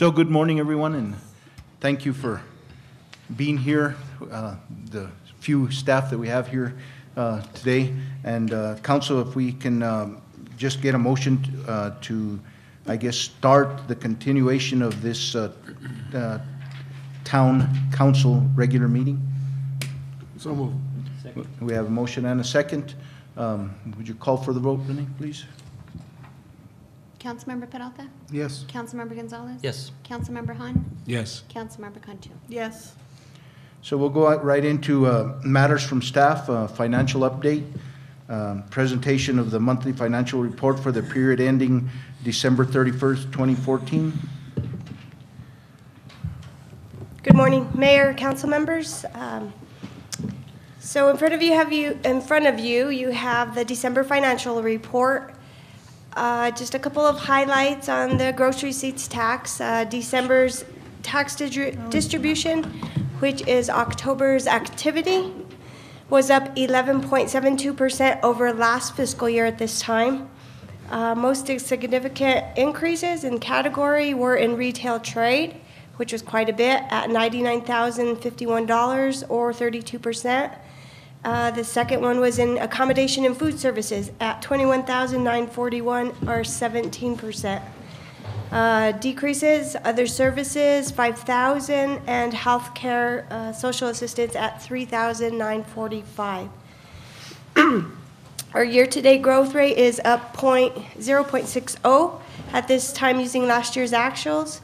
So good morning, everyone, and thank you for being here, the few staff that we have here today. And Council, if we can just get a motion to, I guess, start the continuation of this Town Council regular meeting. So moved. We have a motion and a second. Would you call for the vote, Renee, please? Councilmember Peralta? Yes. Councilmember Gonzalez? Yes. Councilmember Han? Yes. Councilmember Cantu? Yes. So we'll go right into matters from staff, financial update, presentation of the monthly financial report for the period ending December 31st, 2014. Good morning, Mayor, council members. So in front of you, you have the December financial report. Just a couple of highlights on the gross receipts tax. December's tax distribution, which is October's activity, was up 11.72% over last fiscal year at this time. Most significant increases in category were in retail trade, which was quite a bit at $99,051 or 32%. The second one was in accommodation and food services at $21,941 or 17%. Decreases, other services, $5,000, and healthcare social assistance at $3,945. Our year-to-date growth rate is up 0.60 at this time using last year's actuals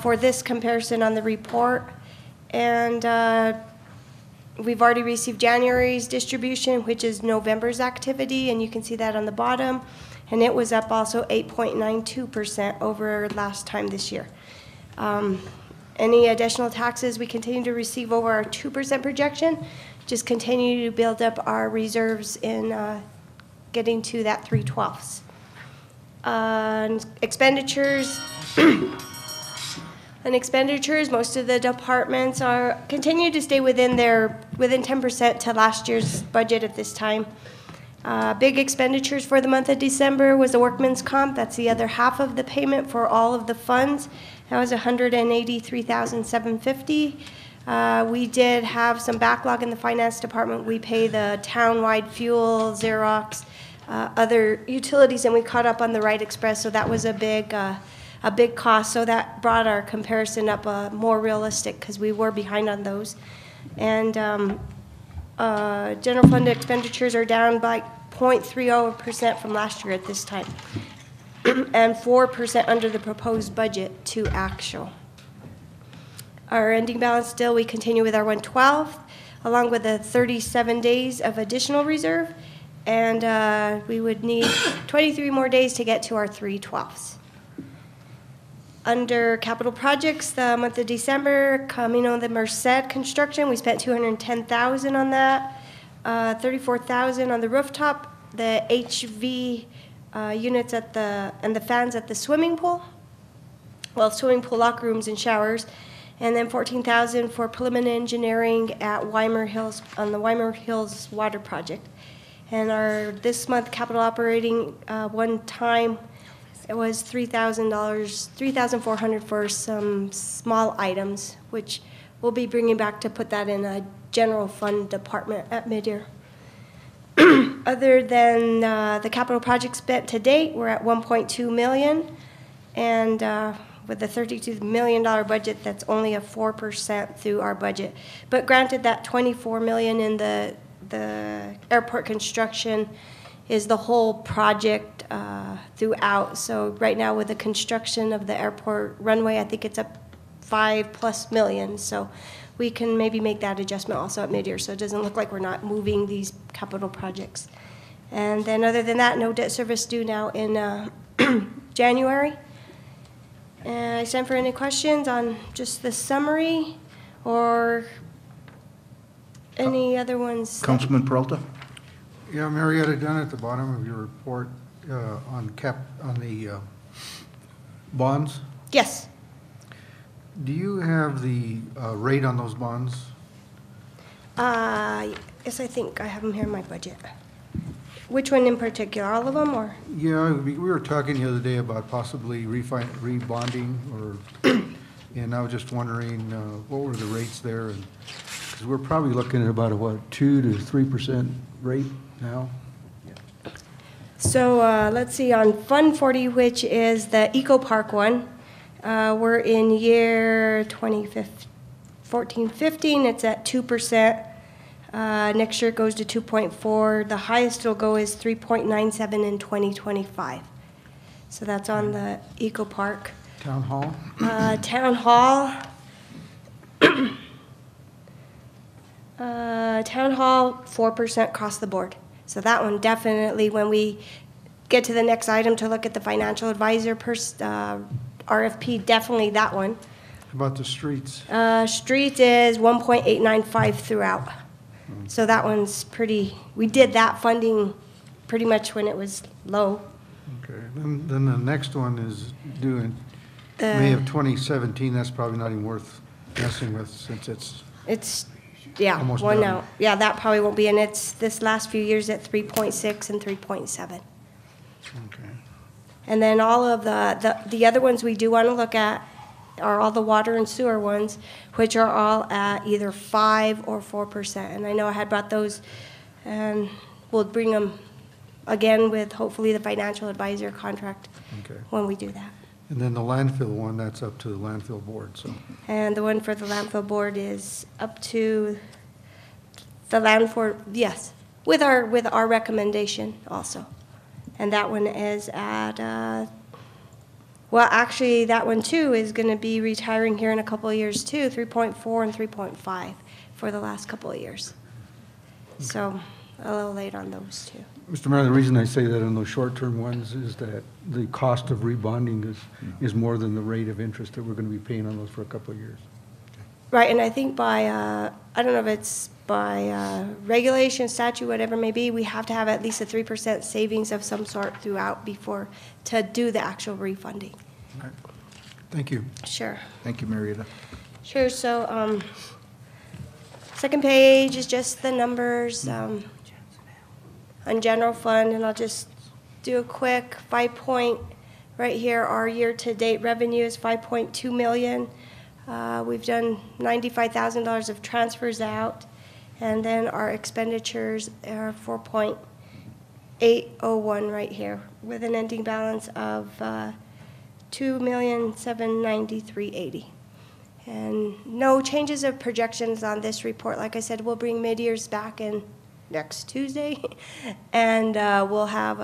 for this comparison on the report. And we've already received January's distribution, which is November's activity, and you can see that on the bottom. And it was up also 8.92% over last time this year. Any additional taxes we continue to receive over our 2% projection, just continue to build up our reserves in getting to that 3/12. Expenditures. On expenditures, most of the departments continue to stay within 10% to last year's budget at this time. Big expenditures for the month of December was the workman's comp. That's the other half of the payment for all of the funds. That was $183,750. We did have some backlog in the finance department. We pay the town-wide fuel, Xerox, other utilities, and we caught up on the Right Express, so that was a big cost. So that brought our comparison up more realistic because we were behind on those. And general fund expenditures are down by 0.30% from last year at this time, and 4% under the proposed budget to actual. Our ending balance still, we continue with our 1/12, along with the 37 days of additional reserve, and we would need 23 more days to get to our 3/12. Under capital projects, the month of December, Camino de Merced construction, we spent $210,000 on that, $34,000 on the rooftop, the HV units and the fans at the swimming pool, swimming pool locker rooms and showers, and then $14,000 for preliminary engineering at Weimer Hills on the Weimer Hills water project. And our this month capital operating one time, it was $3,400 for some small items, which we'll be bringing back to put that in a general fund department at mid-year. Other than the capital projects spent to date, we're at $1.2 million, and with a $32 million budget, that's only a 4% through our budget. But granted, that $24 million in the airport construction is the whole project throughout. So right now with the construction of the airport runway, I think it's up $5+ million. So we can maybe make that adjustment also at mid-year, so it doesn't look like we're not moving these capital projects. And then other than that, no debt service due now in January. And I stand for any questions on just the summary or any other ones. Councilman Peralta? Yeah, Marietta, down at the bottom of your report on the bonds, Yes. do you have the rate on those bonds? Yes, I think I have them here in my budget. Which one in particular? All of them, or? Yeah, we were talking the other day about possibly rebonding, or, and I was just wondering, what were the rates there? And because we're probably looking at about a, what, 2 to 3% rate now? So let's see, on Fund 40, which is the Eco Park one, we're in year 2014-15, it's at 2%. Next year it goes to 2.4. The highest it'll go is 3.97 in 2025. So that's on the Eco Park. Town Hall? Town Hall. Town Hall, 4% across the board. So that one definitely, when we get to the next item to look at the financial advisor RFP, definitely that one. How about the streets? Street is 1.895 throughout. So that one's pretty, we did that funding pretty much when it was low. Okay, then the next one is due in May of 2017. That's probably not even worth messing with since It's, yeah, almost one done. out. Yeah, that probably won't be, and it's this last few years at 3.6 and 3.7. Okay. And then all of the other ones we do want to look at are all the water and sewer ones, which are all at either 5 or 4%. And I know I had brought those, and we'll bring them again with hopefully the financial advisor contract Okay. when we do that. And then the landfill one, that's up to the landfill board, so. And the one for the landfill board is up to the landfill, yes, with our recommendation also. And that one is at, well, actually, that one too is going to be retiring here in a couple of years too, 3.4 and 3.5 for the last couple of years. So a little late on those two. Mr. Mayor, the reason I say that on those short-term ones is that the cost of rebonding is more than the rate of interest that we're going to be paying on those for a couple of years. Right, and I think by, I don't know if it's by regulation, statute, whatever it may be, we have to have at least a 3% savings of some sort throughout before to do the actual refunding. All right. Thank you. Sure. Thank you, Marietta. Sure, so second page is just the numbers on general fund, and I'll just do a quick 5-point right here. Our year-to-date revenue is $5.2 million. We've done $95,000 of transfers out, and then our expenditures are 4.801 right here, with an ending balance of $2,793,080. And no changes of projections on this report. Like I said, we'll bring mid-years back in next Tuesday, and we'll have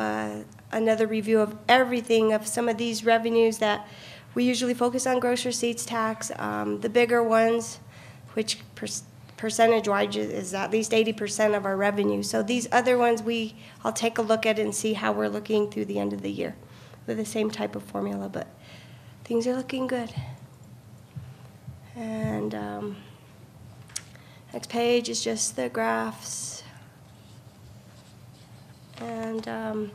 another review of everything, of some of these revenues that we usually focus on: gross receipts tax, the bigger ones, which percentage-wise is at least 80% of our revenue. So these other ones I'll take a look at and see how we're looking through the end of the year with the same type of formula, but things are looking good. And next page is just the graphs. And a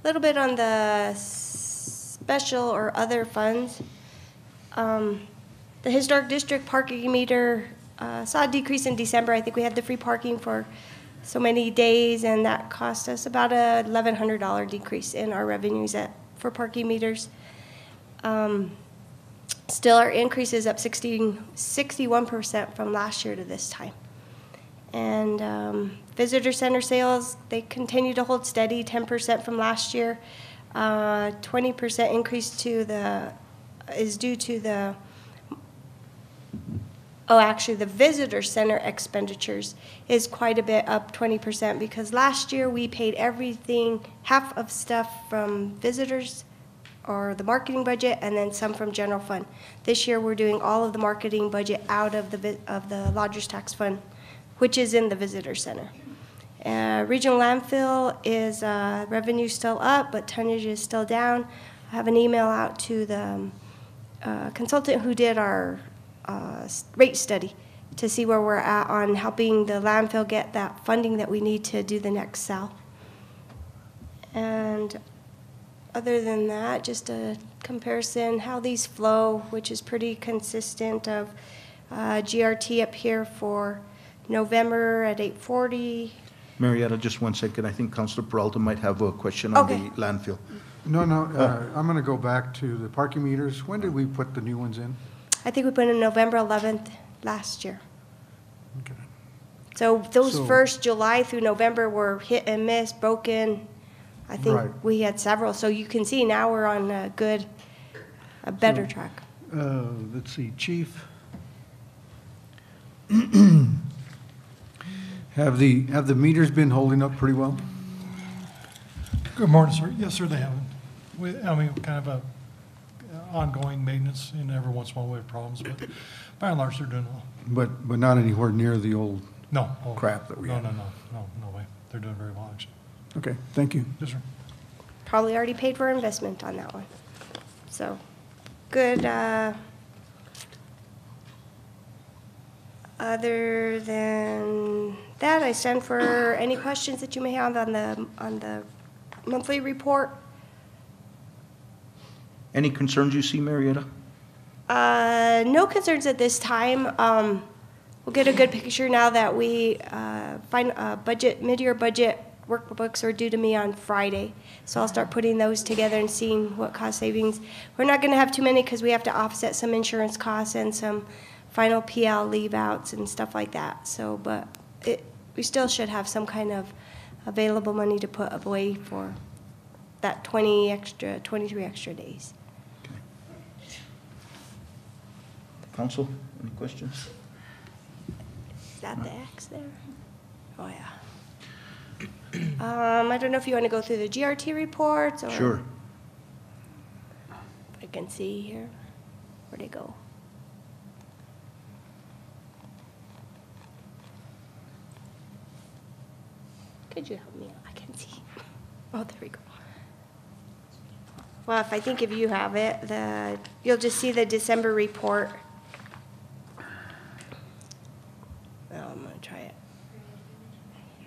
little bit on the special or other funds. The Historic District parking meter saw a decrease in December. I think we had the free parking for so many days, and that cost us about a $1,100 decrease in our revenues for parking meters. Still, our increase is up 61% from last year to this time. And visitor center sales, they continue to hold steady, 10% from last year. 20% increase is due to the visitor center expenditures is quite a bit up, 20%, because last year we paid everything, half of stuff from visitors or the marketing budget, and then some from general fund. This year we're doing all of the marketing budget out of the lodgers tax fund, which is in the visitor center. Regional landfill is revenue still up, but tonnage is still down. I have an email out to the consultant who did our rate study to see where we're at on helping the landfill get that funding that we need to do the next cell. And other than that, just a comparison how these flow, which is pretty consistent of GRT up here for November at 840, Marietta, just one second. I think Councilor Peralta might have a question on Okay. the landfill. No, I'm going to go back to the parking meters. When did we put the new ones in? I think we put in November 11th last year. Okay. So those So- first July through November were hit and miss, broken. I think Right. we had several. So you can see now we're on a better So- track. Let's see, Chief. Have the meters been holding up pretty well? Good morning, sir. Yes, sir, they haven't. I mean, kind of a ongoing maintenance, and every once in a while we have problems, but by and large, they're doing well. But not anywhere near the old, No. oh, Crap that we No, had. no way. They're doing very well, actually. okay, thank you. Yes, sir. Probably already paid for investment on that one. So, good. Other than that, I stand for any questions that you may have on the monthly report. Any concerns you see, Marietta? No concerns at this time. We'll get a good picture now that we find mid-year budget workbooks are due to me on Friday. So I'll start putting those together and seeing what cost savings. We're not going to have too many because we have to offset some insurance costs and some final PL leave outs and stuff like that. So, but we still should have some kind of available money to put away for that 23 extra days. Council, any questions? Is that the X there? Oh, yeah. I don't know if you want to go through the GRT reports or. Sure. I can see here. Where'd it go? Could you help me out? I can't see. Oh, there we go. Well, if you have it, you'll just see the December report. I'm gonna try it.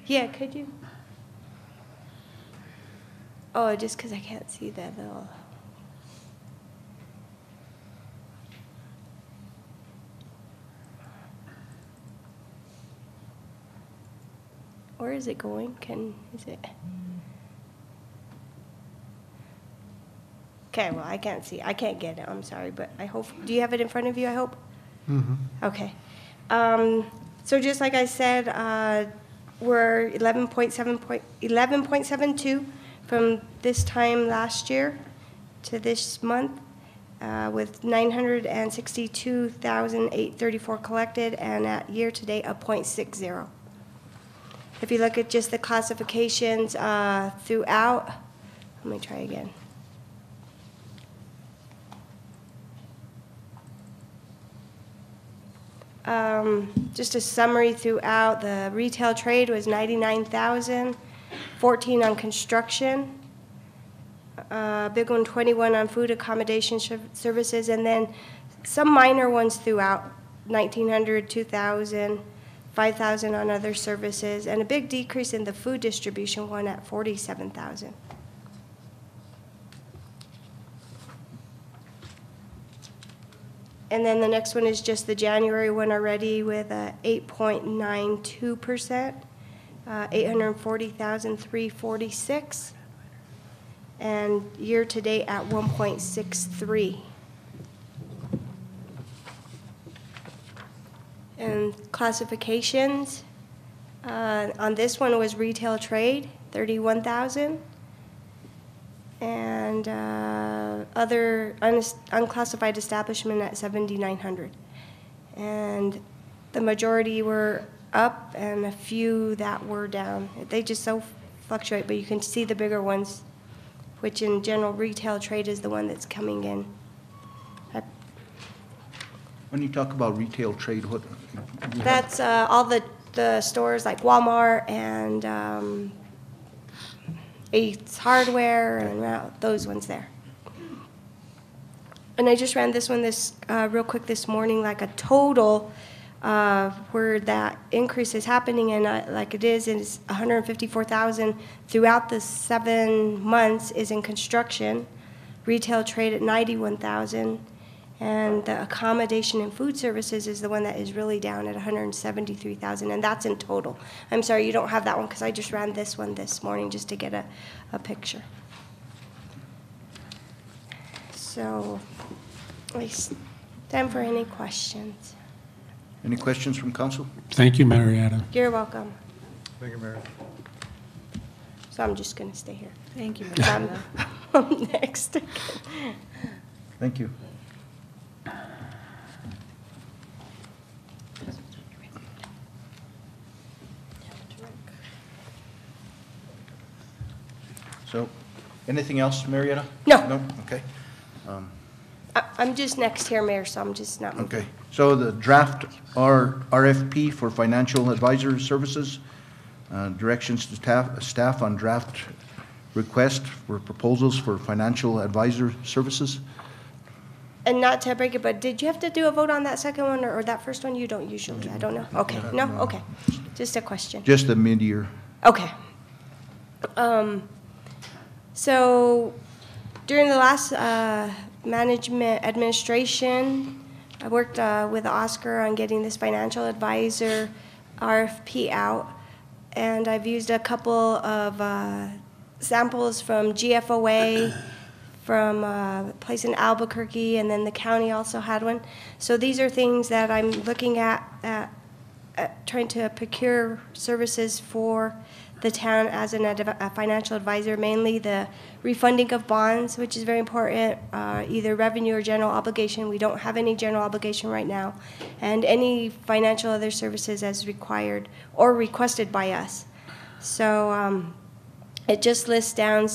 Yeah, could you? Oh, just because I can't see that little. Where is it going? Is it? Okay, well, I can't see. I can't get it. I'm sorry, but I hope. Do you have it in front of you, I hope? Mm-hmm. Okay. So just like I said, we're 11.72 from this time last year to this month, with 962,834 collected, and at year to date, a 0.60. If you look at just the classifications throughout, let me try again. Just a summary throughout, the retail trade was 99,000, 14 on construction, big one 21 on food accommodation services, and then some minor ones throughout, 1,900, 2,000, 5,000 on other services, and a big decrease in the food distribution one at 47,000. And then the next one is just the January one already with a 8.92%, 840,346, and year to date at 1.63. And classifications, on this one was retail trade, 31,000. And other unclassified establishment at 7,900. And the majority were up and a few that were down. They just so fluctuate, but you can see the bigger ones, which in general retail trade is the one that's coming in. When you talk about retail trade, what? That's all the stores like Walmart and Ace Hardware and those ones there. And I just ran this one real quick this morning, like a total where that increase is happening, and like it is 154,000 throughout the 7 months is in construction, retail trade at 91,000, And the accommodation and food services is the one that is really down at 173,000, and that's in total. I'm sorry, you don't have that one because I just ran this one this morning just to get a picture. So, I stand for any questions. Any questions from council? Thank you, Marietta. You're welcome. Thank you, Mayor. So I'm just going to stay here. Thank you. I'm next. Thank you. So, anything else, Marietta? No. No? Okay. I'm just next here, Mayor, so I'm just not moving. Okay. So the draft RFP for financial advisor services, directions to staff on draft request for proposals for financial advisor services. And not to break it, but did you have to do a vote on that second one or that first one? You don't usually, I don't know. Okay, no, okay. Just a question. Just the mid-year. Okay. So during the last management administration, I worked with Oscar on getting this financial advisor RFP out, and I've used a couple of samples from GFOA, from a place in Albuquerque, and then the county also had one. So these are things that I'm looking at trying to procure services for the town as a financial advisor, mainly the refunding of bonds, which is very important, either revenue or general obligation. We don't have any general obligation right now, and any financial other services as required or requested by us. So it just lists down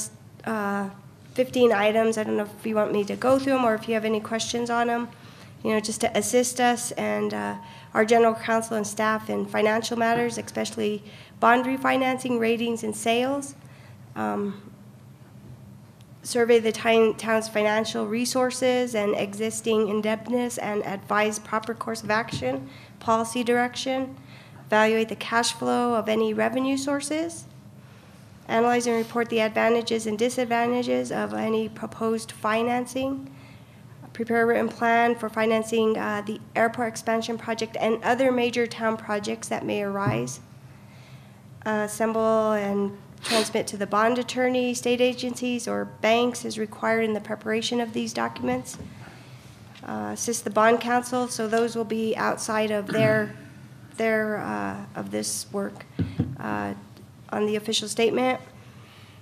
15 items. I don't know if you want me to go through them or if you have any questions on them, just to assist us and our general counsel and staff in financial matters, especially bond refinancing, ratings, and sales. Survey the town's financial resources and existing indebtedness and advise proper course of action, policy direction. Evaluate the cash flow of any revenue sources. Analyze and report the advantages and disadvantages of any proposed financing. Prepare a written plan for financing the airport expansion project and other major town projects that may arise. Assemble and transmit to the bond attorney, state agencies, or banks as required in the preparation of these documents. Assist the bond counsel, so those will be outside of of this work on the official statement.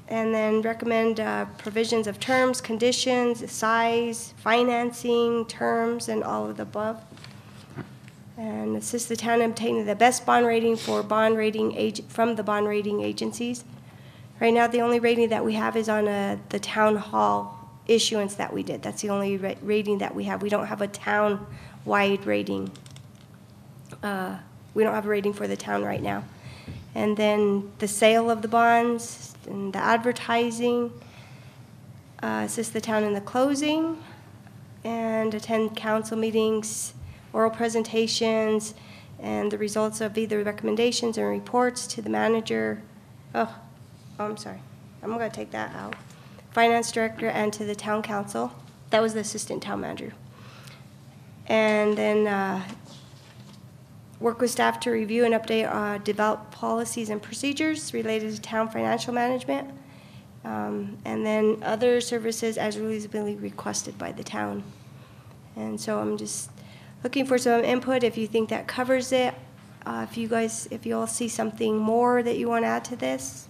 And then recommend provisions of terms, conditions, size, financing, terms, and all of the above. And assist the town in obtaining the best bond rating for from the bond rating agencies. Right now, the only rating that we have is on the town hall issuance that we did. That's the only rating that we have. We don't have a town-wide rating. We don't have a rating for the town right now. And then the sale of the bonds and the advertising, assist the town in the closing, and attend council meetings, oral presentations, and the results of either recommendations and reports to the manager. Oh, I'm sorry. I'm going to take that out. Finance director and to the town council. That was the assistant town manager. And then work with staff to review and update develop policies and procedures related to town financial management. And then other services as reasonably requested by the town. And so I'm just looking for some input if you think that covers it. If you all see something more that you want to add to this.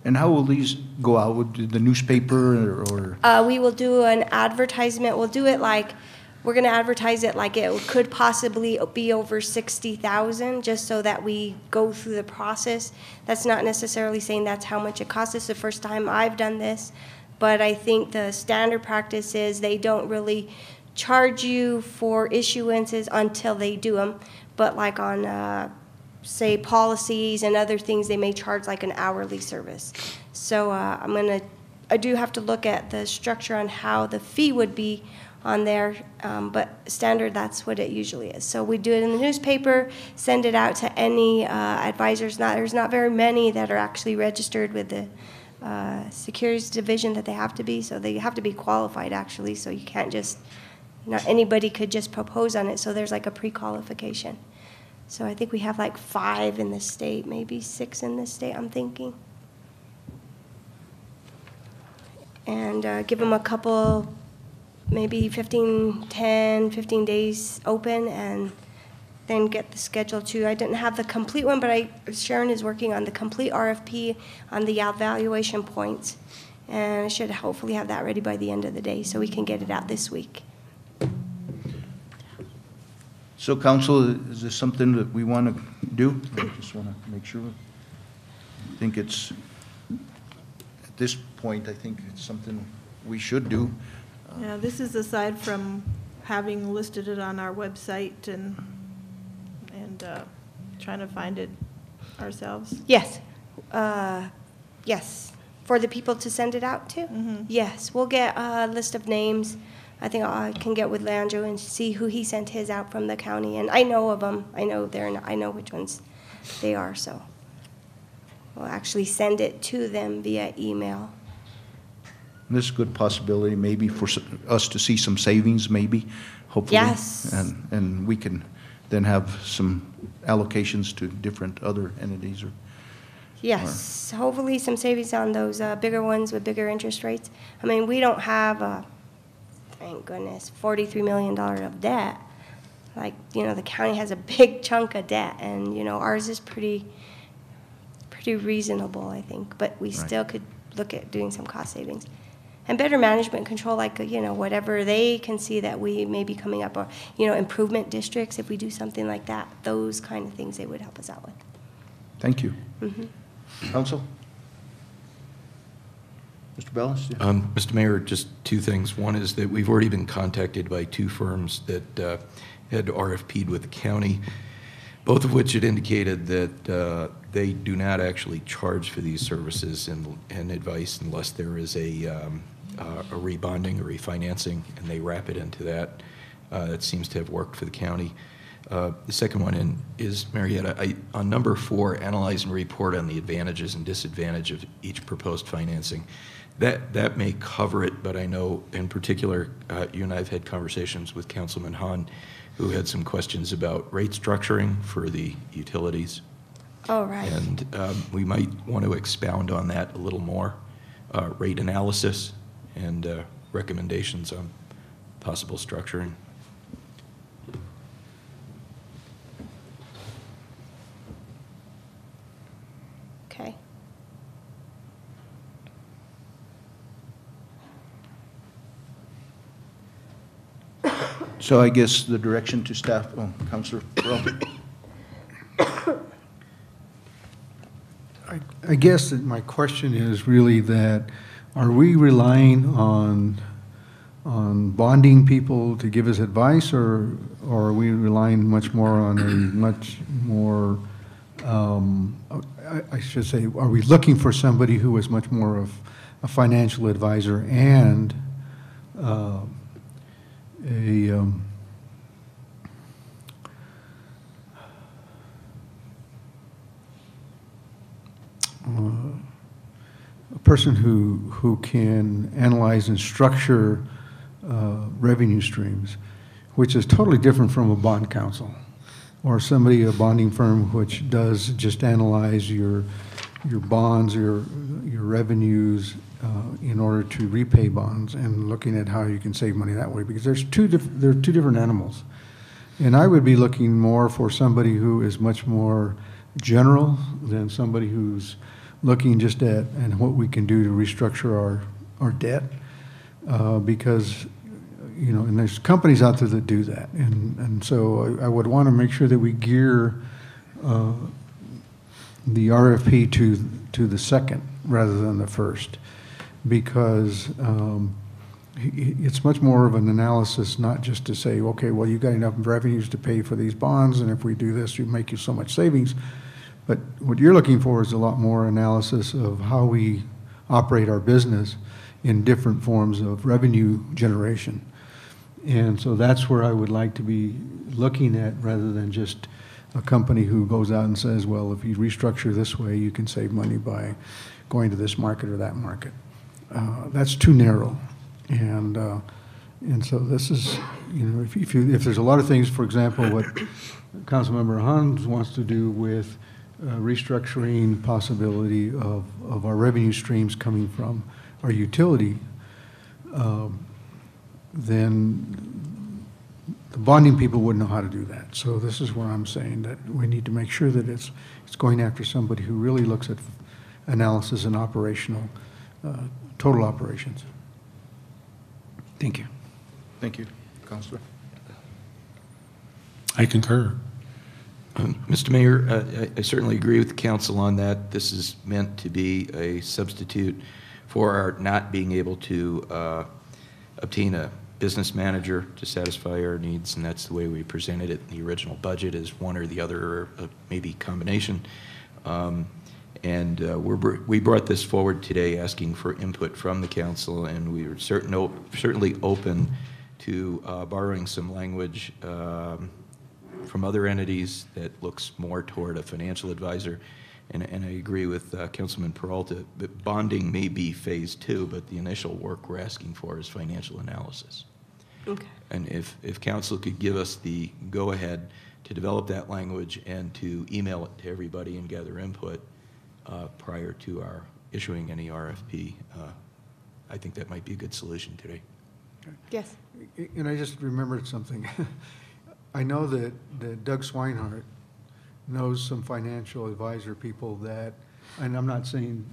And how will these go out? Would the newspaper or? We will do an advertisement. We'll do it like, we're going to advertise it like it could possibly be over 60,000, just so that we go through the process. That's not necessarily saying that's how much it costs. It's the first time I've done this, but I think the standard practice is they don't really charge you for issuances until they do them. But like on, say, policies and other things, they may charge like an hourly service. So I do have to look at the structure on how the fee would be on there, but standard, that's what it usually is. So we do it in the newspaper, send it out to any advisors. There's not very many that are actually registered with the securities division that they have to be, so they have to be qualified actually, so you can't just Not anybody could just propose on it, so there's like a pre-qualification. So I think we have like 5 in the state, maybe 6 in the state, I'm thinking. And give them a couple, maybe 15 days open, and then get the schedule too. I didn't have the complete one, but Sharon is working on the complete RFP on the evaluation points. And I should hopefully have that ready by the end of the day so we can get it out this week. So council, is this something that we want to do? I just want to make sure. I think it's, at this point, I think it's something we should do. Yeah, this is aside from having listed it on our website and trying to find it ourselves. Yes. Yes. For the people to send it out to? Mhm. Yes. We'll get a list of names. I think I can get with Leandro and see who he sent his out from the county. And I know of them. I know which ones they are, so we'll actually send it to them via email. This is a good possibility, maybe for us to see some savings, maybe, hopefully. Yes. And we can then have some allocations to different other entities. Yes, hopefully some savings on those bigger ones with bigger interest rates. I mean, we don't have, thank goodness, $43 million of debt. Like, the county has a big chunk of debt, and, ours is pretty reasonable, I think. But we still could look at doing some cost savings. And better management control, like, whatever they can see that we may be coming up, or, improvement districts, if we do something like that, those kind of things they would help us out with. Thank you. Mm-hmm. Council? Mr. Bellis? Yeah. Mr. Mayor, just 2 things. One is that we've already been contacted by 2 firms that had RFP'd with the county, both of which had indicated that they do not actually charge for these services and advice unless there is a rebonding or refinancing, and they wrap it into that. That seems to have worked for the county. The second one is, Marietta, on number 4, analyze and report on the advantages and disadvantages of each proposed financing. That may cover it, but I know in particular, you and I have had conversations with Councilman Hahn, who had some questions about rate structuring for the utilities. Oh, right. And we might want to expound on that a little more, rate analysis and recommendations on possible structuring. Okay. So I guess the direction to staff, Councilor Burrell. I guess that my question is really that, are we relying on bonding people to give us advice, or are we relying much more on a much more, I should say, are we looking for somebody who is much more of a financial advisor and a person who can analyze and structure revenue streams, which is totally different from a bond counsel or a bonding firm which does just analyze your bonds, your revenues in order to repay bonds, and looking at how you can save money that way, because there are two different animals. And I would be looking more for somebody who is much more general than somebody who's looking just at and what we can do to restructure our debt, because and there's companies out there that do that, and so I would want to make sure that we gear the RFP to the second rather than the first, because it's much more of an analysis, not just to say, okay, well, you got enough revenues to pay for these bonds, and if we do this, you make you so much savings. But what you're looking for is a lot more analysis of how we operate our business in different forms of revenue generation. And so that's where I would like to be looking at, rather than just a company who goes out and says, well, if you restructure this way, you can save money by going to this market or that market. That's too narrow. And And so this is, you know, if there's a lot of things, for example, what Councilmember Hans wants to do with restructuring possibility of our revenue streams coming from our utility, then the bonding people wouldn't know how to do that. So this is where I'm saying that we need to make sure that it's going after somebody who really looks at analysis and operational, total operations. Thank you. Thank you, Councilor. I concur. Mr. Mayor, I certainly agree with the council on that. This is meant to be a substitute for our not being able to obtain a business manager to satisfy our needs, and that's the way we presented it in the original budget, as one or the other, or maybe combination. We brought this forward today asking for input from the council, and we were certainly open to borrowing some language from other entities that looks more toward a financial advisor. And I agree with Councilman Peralta that bonding may be phase 2, but the initial work we're asking for is financial analysis. Okay. And if council could give us the go-ahead to develop that language and to email it to everybody and gather input prior to our issuing any RFP, I think that might be a good solution today. Yes. And I just remembered something. I know that Doug Swinehart knows some financial advisor people that, and I'm not saying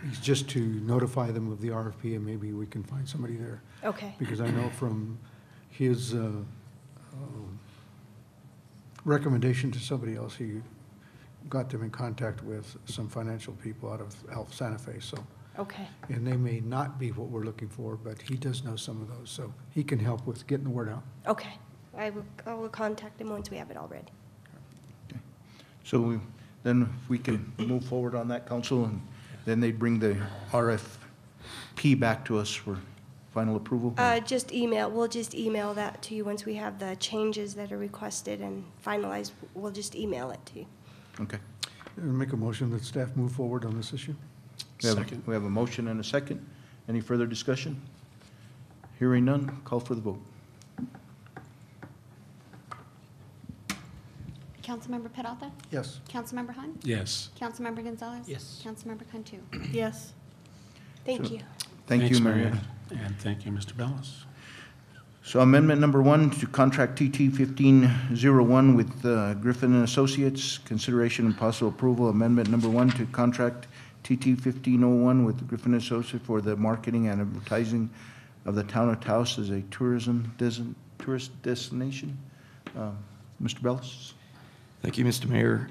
he's just to notify them of the RFP, and maybe we can find somebody there. Okay. Because I know from his recommendation to somebody else, he got them in contact with some financial people out of Santa Fe. So, Okay. and they may not be what we're looking for, but he does know some of those, so he can help with getting the word out. Okay. I will contact him once we have it all ready. So then if we can move forward on that, council, and then they'd bring the RFP back to us for final approval? Just email. We'll just email that to you once we have the changes that are requested and finalized. We'll just email it to you. Okay. Make a motion that staff move forward on this issue. Second. We have a motion and a second. Any further discussion? Hearing none, call for the vote. Councilmember Peralta? Yes. Councilmember Han? Yes. Councilmember Gonzalez? Yes. Councilmember Cantu? Yes. Thank you. Thank you, Thanks, Marietta. And thank you, Mr. Bellis. So amendment number 1 to contract TT 1501 with Griffin and Associates. Consideration and possible approval. Amendment number 1 to contract TT 1501 with Griffin and Associates for the marketing and advertising of the Town of Taos as a tourist destination. Mr. Bellis? Thank you, Mr. Mayor.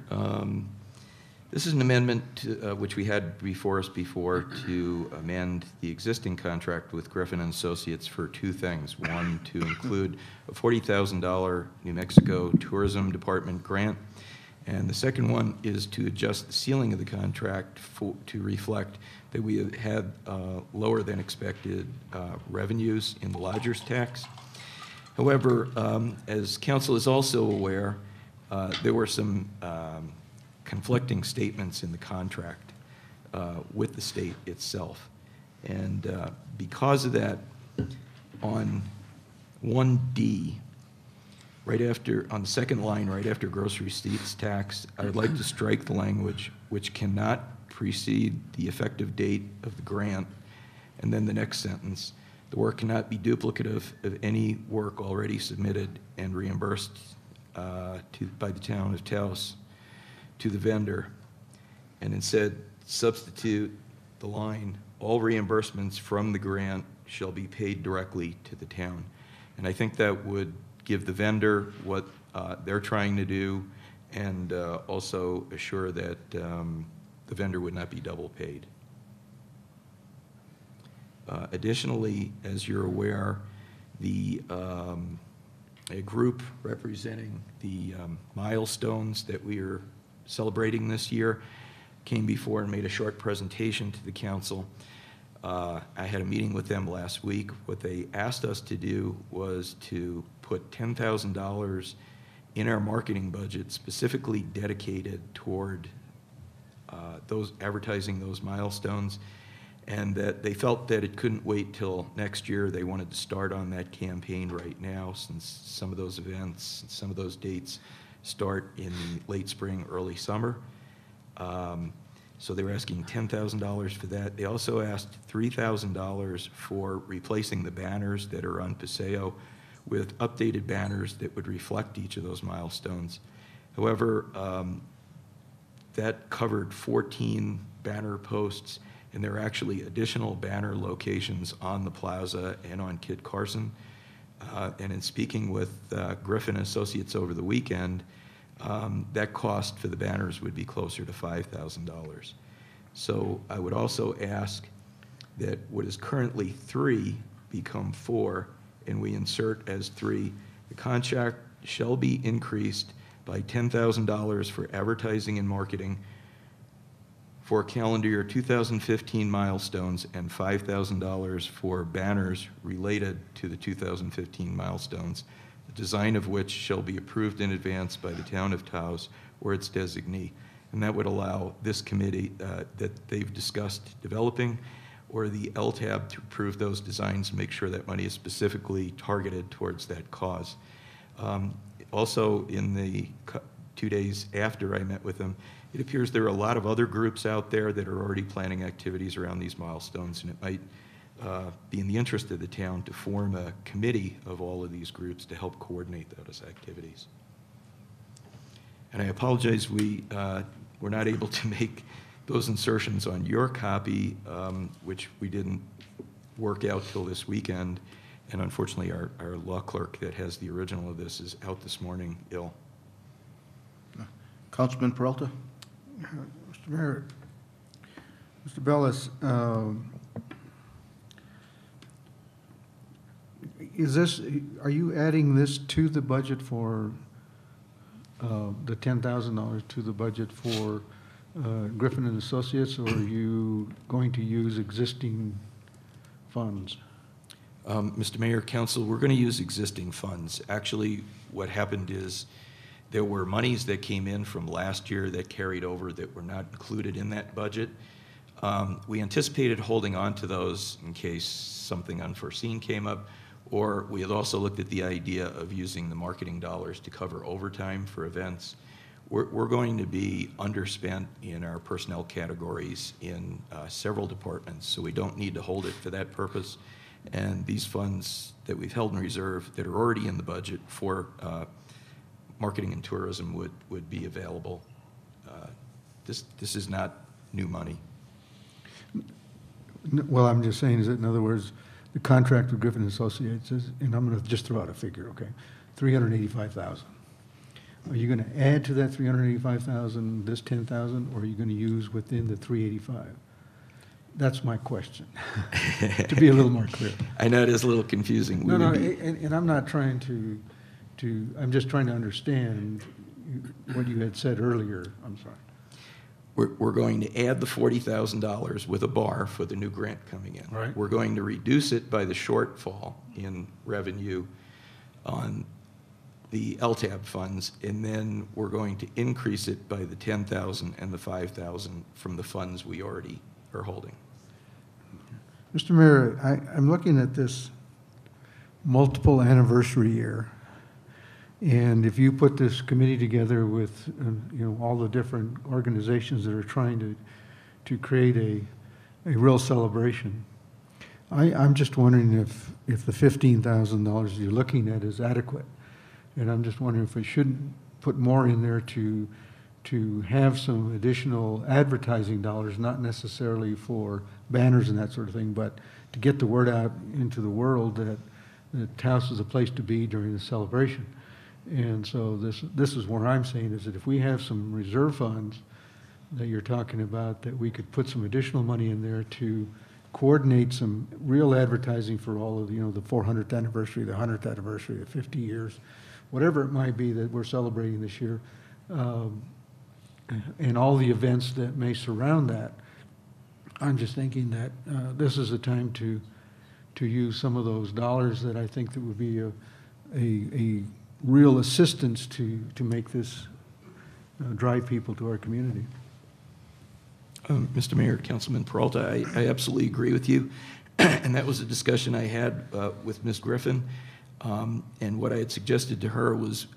This is an amendment to, which we had before us before to amend the existing contract with Griffin and Associates for 2 things. One, to include a $40,000 New Mexico Tourism Department grant, and the second one is to adjust the ceiling of the contract to reflect that we have had lower than expected revenues in the lodger's tax. However, as council is also aware, there were some conflicting statements in the contract with the state itself. And because of that, on 1D, right after, on the second line, right after gross receipts tax, I would like to strike the language which cannot precede the effective date of the grant. And then the next sentence, the work cannot be duplicative of any work already submitted and reimbursed by the Town of Taos to the vendor, and instead substitute the line, all reimbursements from the grant shall be paid directly to the town. And I think that would give the vendor what they're trying to do, and also assure that the vendor would not be double paid. Additionally, as you're aware, a group representing the milestones that we are celebrating this year came before and made a short presentation to the council. I had a meeting with them last week. What they asked us to do was to put $10,000 in our marketing budget specifically dedicated toward those advertising those milestones. and that they felt that it couldn't wait till next year. They wanted to start on that campaign right now, since some of those events, some of those dates start in the late spring, early summer. So they were asking $10,000 for that. They also asked $3,000 for replacing the banners that are on Paseo with updated banners that would reflect each of those milestones. However, that covered 14 banner posts, and there are actually additional banner locations on the plaza and on Kit Carson. And in speaking with Griffin and Associates over the weekend, that cost for the banners would be closer to $5,000. So I would also ask that what is currently 3 become 4, and we insert as 3, the contract shall be increased by $10,000 for advertising and marketing for calendar year 2015 milestones, and $5,000 for banners related to the 2015 milestones, the design of which shall be approved in advance by the Town of Taos or its designee. And that would allow this committee that they've discussed developing, or the LTAB, to approve those designs and make sure that money is specifically targeted towards that cause. Also, in the 2 days after I met with them, it appears there are a lot of other groups out there that are already planning activities around these milestones, and it might be in the interest of the town to form a committee of all of these groups to help coordinate those activities. And I apologize, we were not able to make those insertions on your copy, which we didn't work out till this weekend. And unfortunately, our law clerk that has the original of this is out this morning ill. Councilman Peralta? Mr. Mayor, Mr. Bellis, are you adding this to the budget for the $10,000 to the budget for Griffin and Associates, or are you going to use existing funds? Mr. Mayor, Council, we're going to use existing funds. Actually, what happened is there were monies that came in from last year that carried over that were not included in that budget. We anticipated holding on to those in case something unforeseen came up, or we had also looked at the idea of using the marketing dollars to cover overtime for events. We're going to be underspent in our personnel categories in several departments, so we don't need to hold it for that purpose. And these funds that we've held in reserve that are already in the budget for marketing and tourism would be available. This is not new money. Well, I'm just saying, is it, in other words, the contract with Griffin and Associates is, and I'm going to just throw out a figure, okay, $385,000. Are you going to add to that $385,000 this $10,000, or are you going to use within the $385,000? That's my question, to be a little more clear. I know it is a little confusing. No, and I'm not trying to, I'm just trying to understand what you had said earlier. I'm sorry. We're going to add the $40,000 with a bar for the new grant coming in. Right. We're going to reduce it by the shortfall in revenue on the LTAB funds, and then we're going to increase it by the $10,000 and the $5,000 from the funds we already are holding. Mr. Mayor, I'm looking at this multiple anniversary year, and if you put this committee together with all the different organizations that are trying to create a real celebration, I'm just wondering if the $15,000 you're looking at is adequate, and I'm just wondering if we shouldn't put more in there to have some additional advertising dollars, not necessarily for banners and that sort of thing, but to get the word out into the world that Taos is a place to be during the celebration. And so this is where I'm saying is that if we have some reserve funds that you're talking about, that we could put some additional money in there to coordinate some real advertising for all of the 400th anniversary, the 100th anniversary, the 50 years, whatever it might be that we're celebrating this year, and all the events that may surround that. I'm just thinking that this is a time to use some of those dollars that I think that would be a real assistance to make this drive people to our community. Mr. Mayor, Councilman Peralta, I absolutely agree with you. And that was a discussion I had with Ms. Griffin. And what I had suggested to her was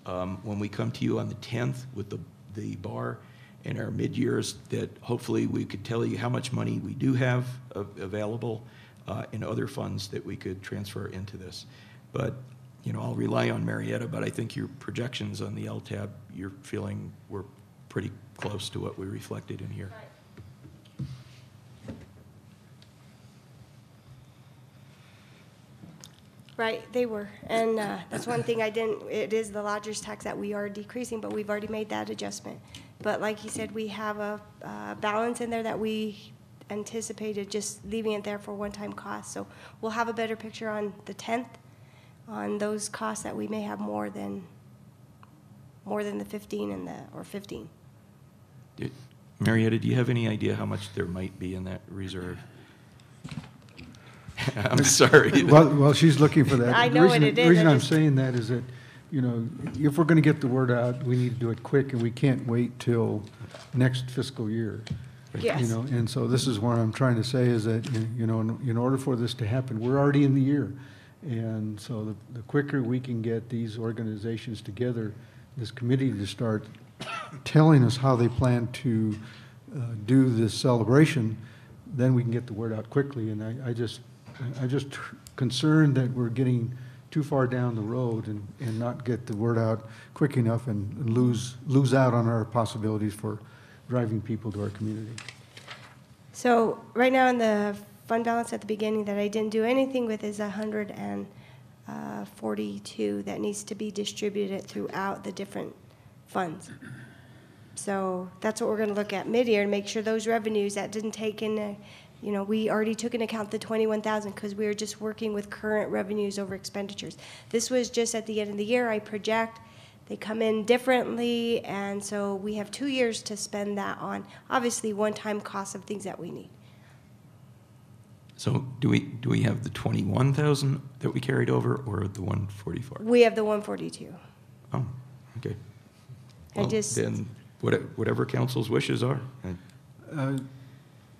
when we come to you on the 10th with the bar and our mid-years, that hopefully we could tell you how much money we do have available in other funds that we could transfer into this. But, you know, I'll rely on Marietta, but I think your projections on the LTAB, you're feeling we're pretty close to what we reflected in here. Right, they were. And that's one thing it is the lodger's tax that we are decreasing, but we've already made that adjustment. But like he said, we have a balance in there that we anticipated just leaving it there for one-time costs. So we'll have a better picture on the 10th on those costs that we may have more than the 15 or 15. Marietta, do you have any idea how much there might be in that reserve? I'm sorry. Well, she's looking for that. I know what it is. The reason I I'm just- saying that is that, you know, if we're going to get the word out, we need to do it quick, and we can't wait till next fiscal year. Yes. You know, and so this is what I'm trying to say is that, you know, in order for this to happen, we're already in the year. And so the quicker we can get these organizations together, this committee to start telling us how they plan to do this celebration, then we can get the word out quickly. And I'm just concerned that we're getting too far down the road and not get the word out quick enough and lose out on our possibilities for driving people to our community. So right now in the fund balance at the beginning that I didn't do anything with is 142 that needs to be distributed throughout the different funds. So that's what we're going to look at mid-year and make sure those revenues that didn't take in, you know, we already took into account the 21,000 because we were just working with current revenues over expenditures. This was just at the end of the year. I project they come in differently, and so we have 2 years to spend that on obviously one-time costs of things that we need. So do we have the 21,000 that we carried over, or the 144? We have the 142. Oh, okay. I Well, just- then whatever council's wishes are.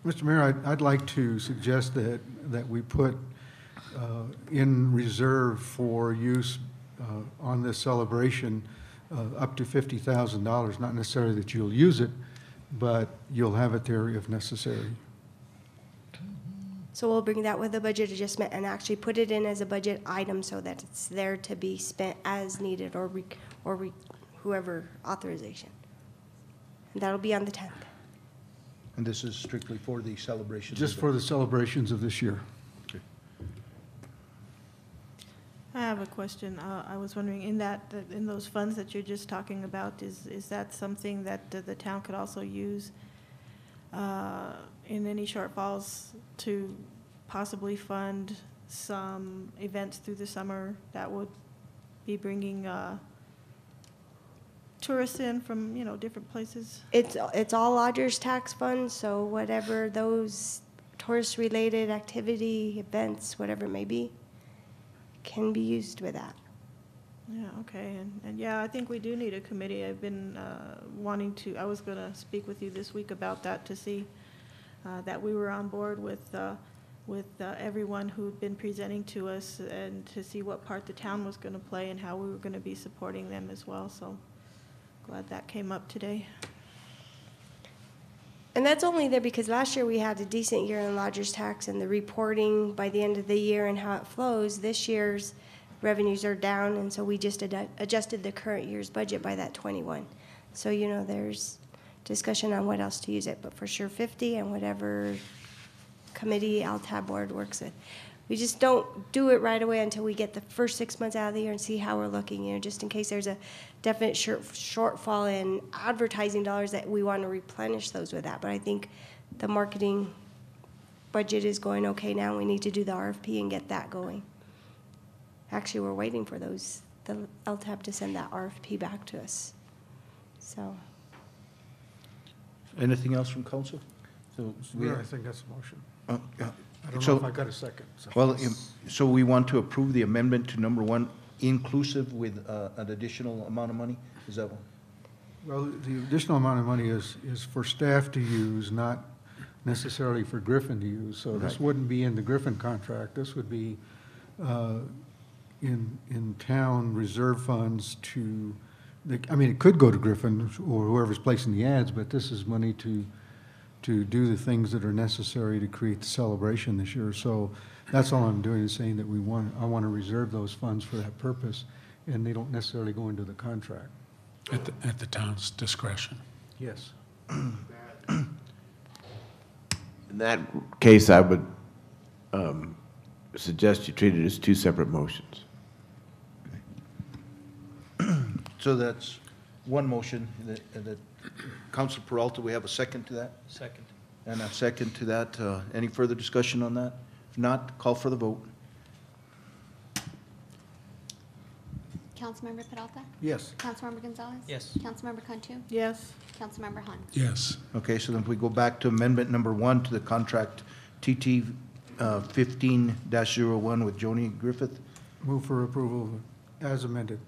Mr. Mayor, I'd like to suggest that we put in reserve for use on this celebration up to $50,000, not necessarily that you'll use it, but you'll have it there if necessary. So we'll bring that with a budget adjustment and actually put it in as a budget item so that it's there to be spent as needed or whoever authorization. And that'll be on the 10th. And this is strictly for the celebrations? Just for the celebrations of this year. I have a question. I was wondering, in those funds that you're just talking about, is that something that the town could also use in any shortfalls to possibly fund some events through the summer that would be bringing tourists in from, you know, different places? It's all lodgers tax funds, so whatever those tourist-related activity, events, whatever it may be, can be used with that. Yeah, okay, and yeah, I think we do need a committee. I've been I was going to speak with you this week about that to see that we were on board with everyone who'd been presenting to us and to see what part the town was going to play and how we were going to be supporting them as well, so glad that came up today. And that's only there because last year we had a decent year in lodgers tax and the reporting by the end of the year and how it flows. This year's revenues are down, and so we just adjusted the current year's budget by that 21. So, you know, there's discussion on what else to use it, but for sure 50 and whatever committee LTAB board works with. We just don't do it right away until we get the first 6 months out of the year and see how we're looking, you know, just in case there's a definite shortfall in advertising dollars that we want to replenish those with that. But I think the marketing budget is going okay now. We need to do the RFP and get that going. Actually, we're waiting for the LTAB to send that RFP back to us. So. Anything else from council? So I think that's a motion. yeah. I don't So- know if I got a second. So. Well, so we want to approve the amendment to number 1 inclusive with an additional amount of money? Is that one? Well, the additional amount of money is for staff to use, not necessarily for Griffin to use. So this Right. wouldn't be in the Griffin contract. This would be in town reserve funds to, I mean, it could go to Griffin or whoever's placing the ads, but this is money to do the things that are necessary to create the celebration this year. So that's all I'm doing is saying that I want to reserve those funds for that purpose, and they don't necessarily go into the contract. At the town's discretion. Yes. In that case, I would suggest you treat it as two separate motions. So that's one motion, that Council Peralta, we have a second to that? Second. And a second to that. Any further discussion on that? If not, call for the vote. Councilmember Peralta? Yes. Councilmember Gonzalez? Yes. Councilmember Cantu? Yes. Councilmember Han? Yes. Okay, so then if we go back to amendment number 1 to the contract TT 15-01 with Joni Griffith. Move for approval as amended.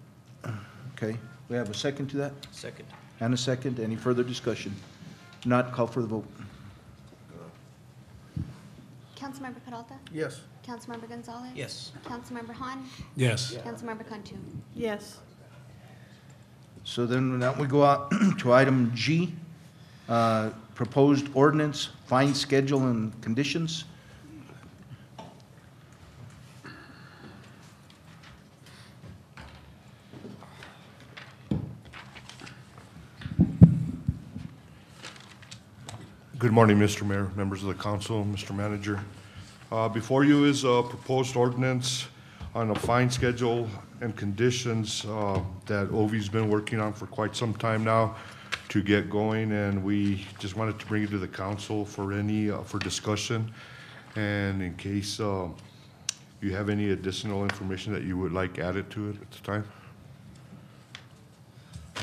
Okay, we have a second to that? Second. And a second. Any further discussion? If not, call for the vote. Councilmember Peralta? Yes. Councilmember Gonzalez? Yes. Councilmember Han? Yes. Councilmember Cantu? Yes. So then now we go out to item G, proposed ordinance, fine schedule and conditions. Good morning, Mr. Mayor, members of the council, Mr. Manager. Before you is a proposed ordinance on a fine schedule and conditions that OV's been working on for quite some time now to get going, and we just wanted to bring it to the council for for discussion, and in case you have any additional information that you would like added to it at the time.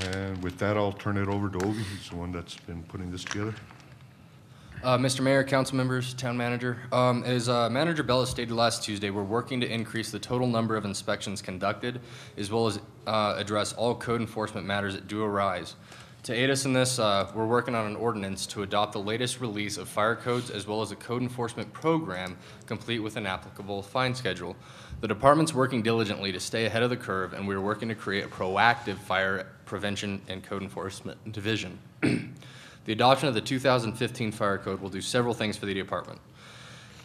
And with that, I'll turn it over to Ovi. He's the one that's been putting this together. Mr. Mayor, council members, town manager, as Manager Bella stated last Tuesday, we're working to increase the total number of inspections conducted, as well as address all code enforcement matters that do arise. To aid us in this, we're working on an ordinance to adopt the latest release of fire codes, as well as a code enforcement program complete with an applicable fine schedule. The department's working diligently to stay ahead of the curve, and we're working to create a proactive fire prevention and code enforcement division. The adoption of the 2015 fire code will do several things for the department.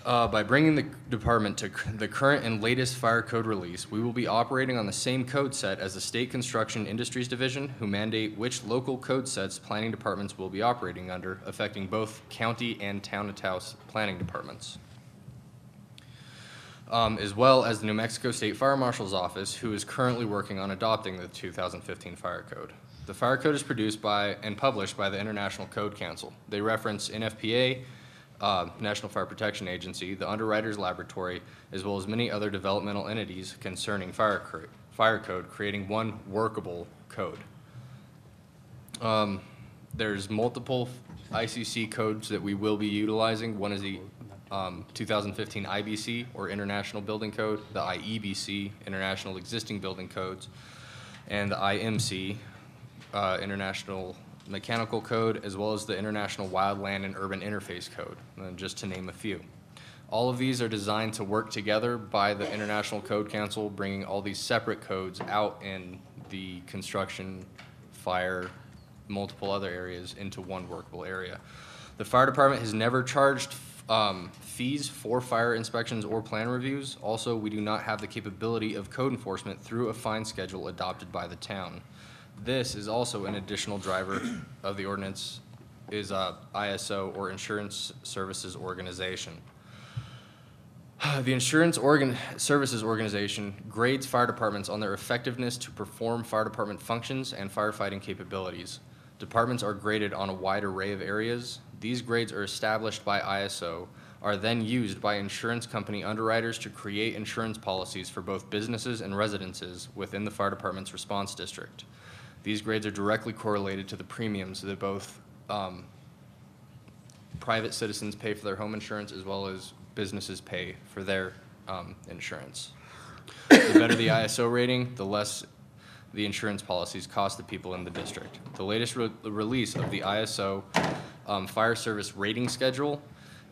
By bringing the department to the current and latest fire code release, we will be operating on the same code set as the State Construction Industries Division, who mandate which local code sets planning departments will be operating under, affecting both county and Town of Taos planning departments. As well as the New Mexico State Fire Marshal's Office, who is currently working on adopting the 2015 fire code. The fire code is produced by and published by the International Code Council. They reference NFPA, National Fire Protection Agency, the Underwriters Laboratory, as well as many other developmental entities concerning fire code, creating one workable code. There's multiple ICC codes that we will be utilizing. One is the 2015 IBC, or International Building Code, the IEBC, International Existing Building Codes, and the IMC, International Mechanical Code, as well as the International Wildland and Urban Interface Code, just to name a few. All of these are designed to work together by the International Code Council, bringing all these separate codes out in the construction, fire, multiple other areas into one workable area. The fire department has never charged fees for fire inspections or plan reviews. Also, we do not have the capability of code enforcement through a fine schedule adopted by the town. This is also an additional driver of the ordinance, is ISO, or Insurance Services Organization. The Insurance Services Organization grades fire departments on their effectiveness to perform fire department functions and firefighting capabilities. Departments are graded on a wide array of areas. These grades are established by ISO, are then used by insurance company underwriters to create insurance policies for both businesses and residences within the fire department's response district. These grades are directly correlated to the premiums that both private citizens pay for their home insurance, as well as businesses pay for their insurance. The better the ISO rating, the less the insurance policies cost the people in the district. The latest release of the ISO Fire Service Rating Schedule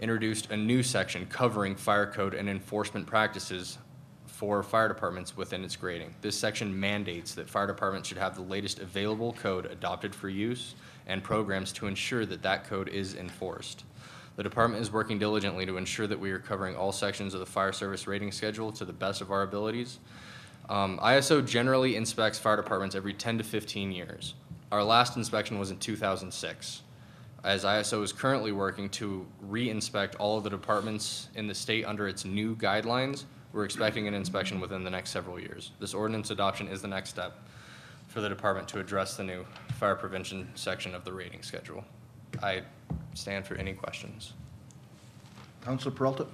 introduced a new section covering fire code and enforcement practices for fire departments within its grading. This section mandates that fire departments should have the latest available code adopted for use and programs to ensure that that code is enforced. The department is working diligently to ensure that we are covering all sections of the fire service rating schedule to the best of our abilities. ISO generally inspects fire departments every 10 to 15 years. Our last inspection was in 2006. As ISO is currently working to re-inspect all of the departments in the state under its new guidelines, we're expecting an inspection within the next several years. This ordinance adoption is the next step for the department to address the new fire prevention section of the rating schedule. I stand for any questions. Councilor Peralta?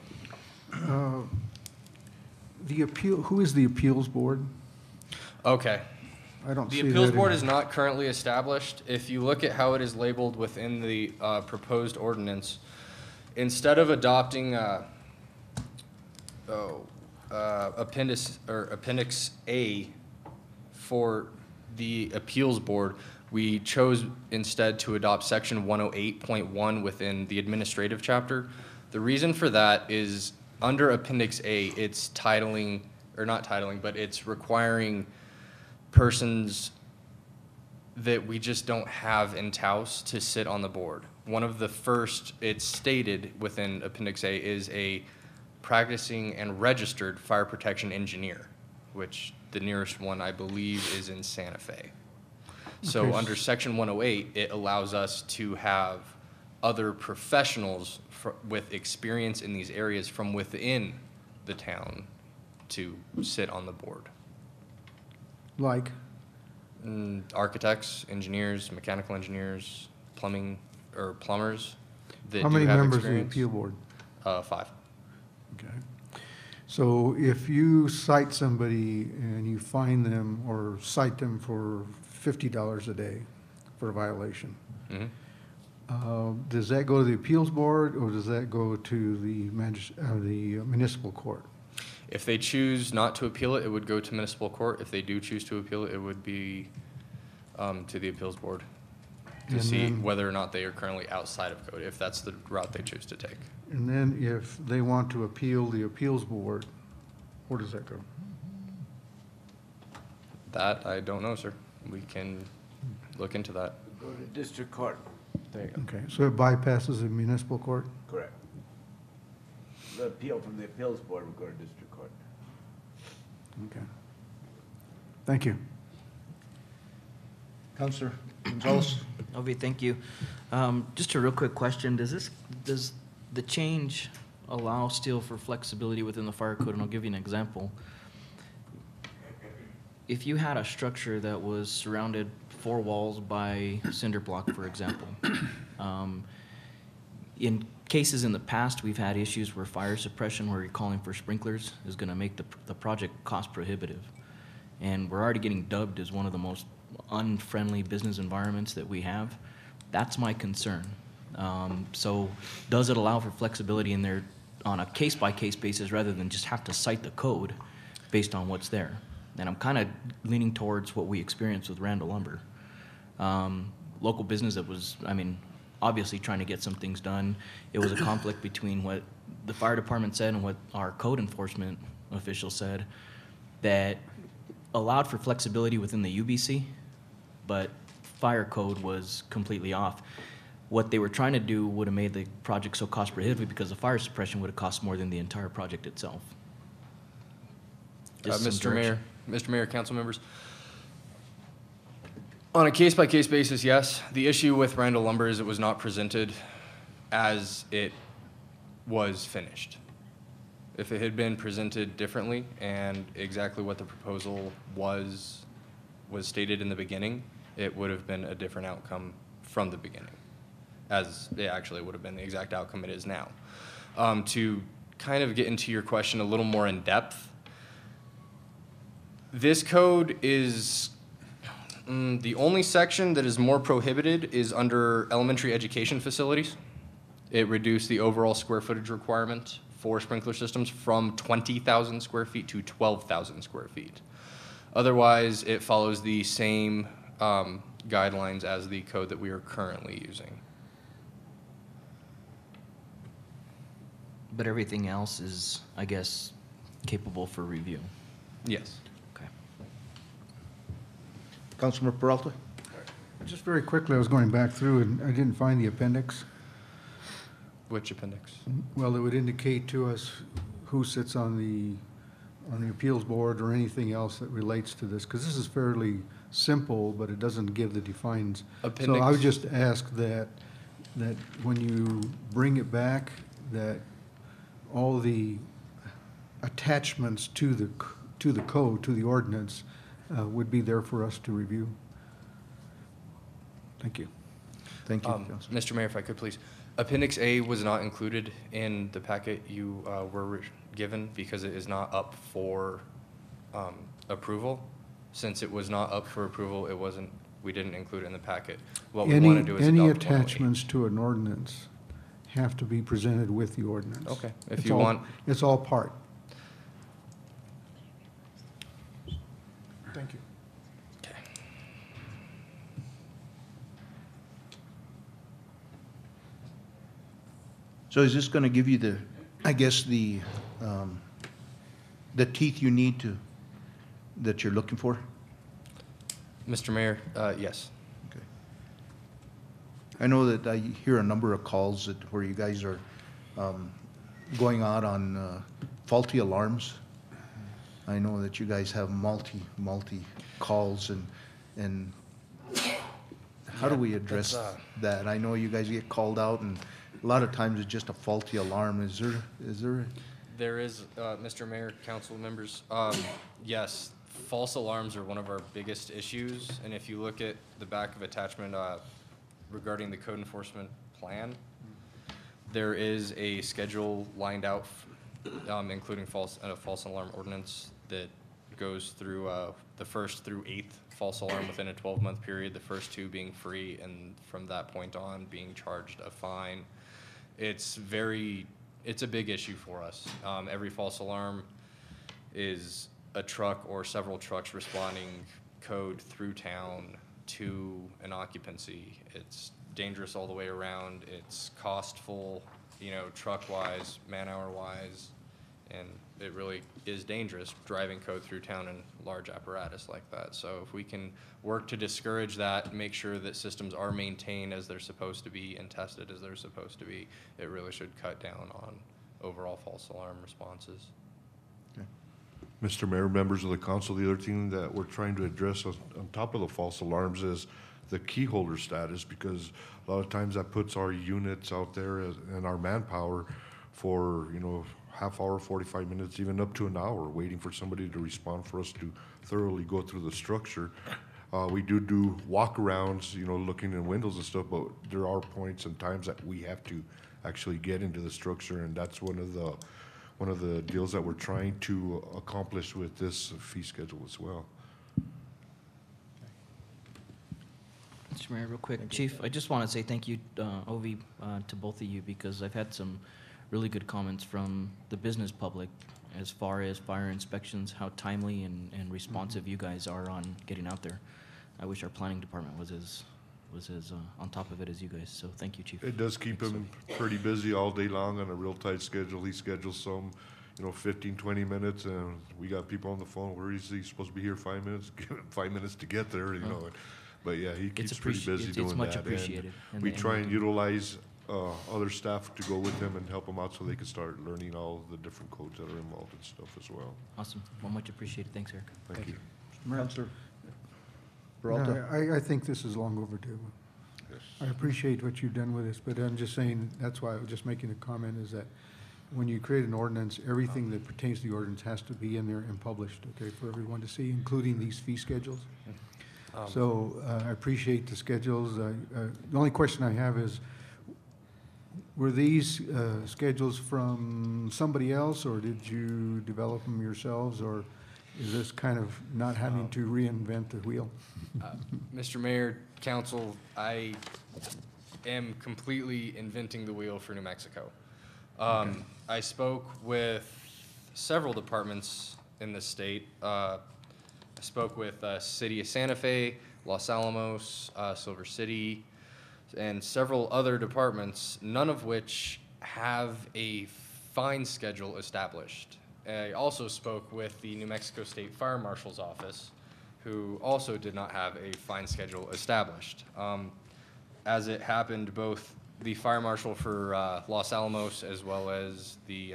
The appeal, who is the appeals board? Okay. I don't see The that. appeals board in- is not currently established. If you look at how it is labeled within the proposed ordinance, instead of adopting Appendix A for the appeals board, we chose instead to adopt Section 108.1 within the administrative chapter. The reason for that is under Appendix A, it's titling, or not titling, but it's requiring persons that we just don't have in Taos to sit on the board. One of the first, it's stated within Appendix A, is a practicing and registered fire protection engineer, which the nearest one I believe is in Santa Fe. So Okay. under Section 108, it allows us to have other professionals with experience in these areas from within the town to sit on the board. Like, Architects, engineers, mechanical engineers, plumbing, or plumbers that how do many have members of the experience. appeal board? 5. Okay. So if you cite somebody and you fine them or cite them for $50 a day for a violation, Mhm. Does that go to the appeals board or does that go to the municipal court? If they choose not to appeal it, it would go to municipal court. If they do choose to appeal it, it would be to the appeals board to And see then- whether or not they are currently outside of code, if that's the route they choose to take. And then if they want to appeal the appeals board, where does that go? That, I don't know, sir. We can look into that. Go to district court. There you go. Okay, so it bypasses the municipal court? Correct. The appeal from the appeals board would go to district court. Okay. Thank you. Councilor Gonzalez? Ovi, thank you. Just a real quick question. Does the change allow still for flexibility within the fire code? And I'll give you an example. If you had a structure that was surrounded 4 walls by cinder block, for example, in cases in the past, we've had issues where fire suppression, where you're calling for sprinklers, is going to make the project cost prohibitive. And we're already getting dubbed as one of the most unfriendly business environments that we have. That's my concern. So does it allow for flexibility in there on a case-by-case basis rather than just have to cite the code based on what's there? And I'm kind of leaning towards what we experienced with Randall Lumber. Local business that was, obviously trying to get some things done. It was a conflict between what the fire department said and what our code enforcement official said that allowed for flexibility within the UBC, but fire code was completely off. What they were trying to do would have made the project so cost prohibitive because the fire suppression would have cost more than the entire project itself. Just some Mr. Mayor, council members. On a case-by-case basis, yes. The issue with Randall Lumber is it was not presented as it was finished. If it had been presented differently and exactly what the proposal was stated in the beginning, it would have been a different outcome from the beginning, as it actually would have been the exact outcome it is now. To kind of get into your question a little more in depth, this code is the only section that is more prohibited is under elementary education facilities. It reduced the overall square footage requirement for sprinkler systems from 20,000 square feet to 12,000 square feet. Otherwise, it follows the same guidelines as the code that we are currently using. But everything else is, I guess, capable for review. Yes. Okay. Councilmember Peralta? Just very quickly, I was going back through and I didn't find the appendix. Which appendix? Well, it would indicate to us who sits on the appeals board or anything else that relates to this, because this is fairly simple, but it doesn't give the defines. So I Appendix. would just ask that when you bring it back, that all the attachments to the code, to the ordinance, would be there for us to review. Thank you. Thank you, Councilman. Mr. Mayor, if I could please. Appendix A was not included in the packet you were given because it is not up for approval. Since it was not up for approval, we didn't include it in the packet. What we want to do is Any adopt 108. attachments to an ordinance have to be presented with the ordinance. Okay, if It's you all- want. It's all part. Thank you. So is this going to give you the, I guess, the teeth you need to, that you're looking for? Mr. Mayor, yes. Okay. I know that I hear a number of calls where you guys are going out on faulty alarms. I know that you guys have multi calls and how do we address that? I know you guys get called out and a lot of times it's just a faulty alarm. Is there? There is, Mr. Mayor, council members, yes, false alarms are one of our biggest issues. And if you look at the back of attachment regarding the code enforcement plan, there is a schedule lined out, including a false alarm ordinance that goes through the first through eighth false alarm within a 12-month period, the first two being free, and from that point on being charged a fine. It's a big issue for us. Every false alarm is a truck or several trucks responding code through town to an occupancy. It's dangerous all the way around. It's costful, truck-wise, man-hour-wise, and it really is dangerous driving code through town in large apparatus like that. So if we can work to discourage that, make sure that systems are maintained as they're supposed to be and tested as they're supposed to be, it really should cut down on overall false alarm responses. Mr. Mayor, members of the council, the other thing that we're trying to address on top of the false alarms is the key holder status, because a lot of times that puts our units out there and our manpower for, half hour, 45 minutes, even up to an hour, waiting for somebody to respond for us to thoroughly go through the structure. We do walk-arounds, looking in windows and stuff, but there are points and times that we have to actually get into the structure, and that's one of the deals that we're trying to accomplish with this fee schedule as well. Mr. Mayor, real quick. Chief, I just want to say thank you, Ovi, to both of you, because I've had some really good comments from the business public as far as fire inspections, how timely and responsive you guys are on getting out there. I wish our planning department was as on top of it as you guys, so thank you, Chief. It does keep him pretty busy all day long on a real tight schedule. He schedules some, 15, 20 minutes, and we got people on the phone. Where is he supposed to be here 5 minutes? Give him 5 minutes to get there, But yeah, he keeps pretty busy doing that. It's much appreciated. And we try and utilize other staff to go with him and help them out so they can start learning all the different codes that are involved and stuff as well. Awesome. Well, much appreciated. Thanks, Eric. Thank you. Councilor Peralta? No, I think this is long overdue. Yes. I appreciate what you've done with this, but I'm just saying, that's why I was just making a comment, is that when you create an ordinance, everything that pertains to the ordinance has to be in there and published, okay, for everyone to see, including these fee schedules. So I appreciate the schedules. The only question I have is, were these schedules from somebody else, or did you develop them yourselves, or is this kind of not having to reinvent the wheel? Mr. Mayor, council, I am completely inventing the wheel for New Mexico. I spoke with several departments in the state. I spoke with City of Santa Fe, Los Alamos, Silver City, and several other departments, none of which have a fine schedule established. I also spoke with the New Mexico State Fire Marshal's office, who also did not have a fine schedule established. As it happened, both the fire marshal for Los Alamos as well as the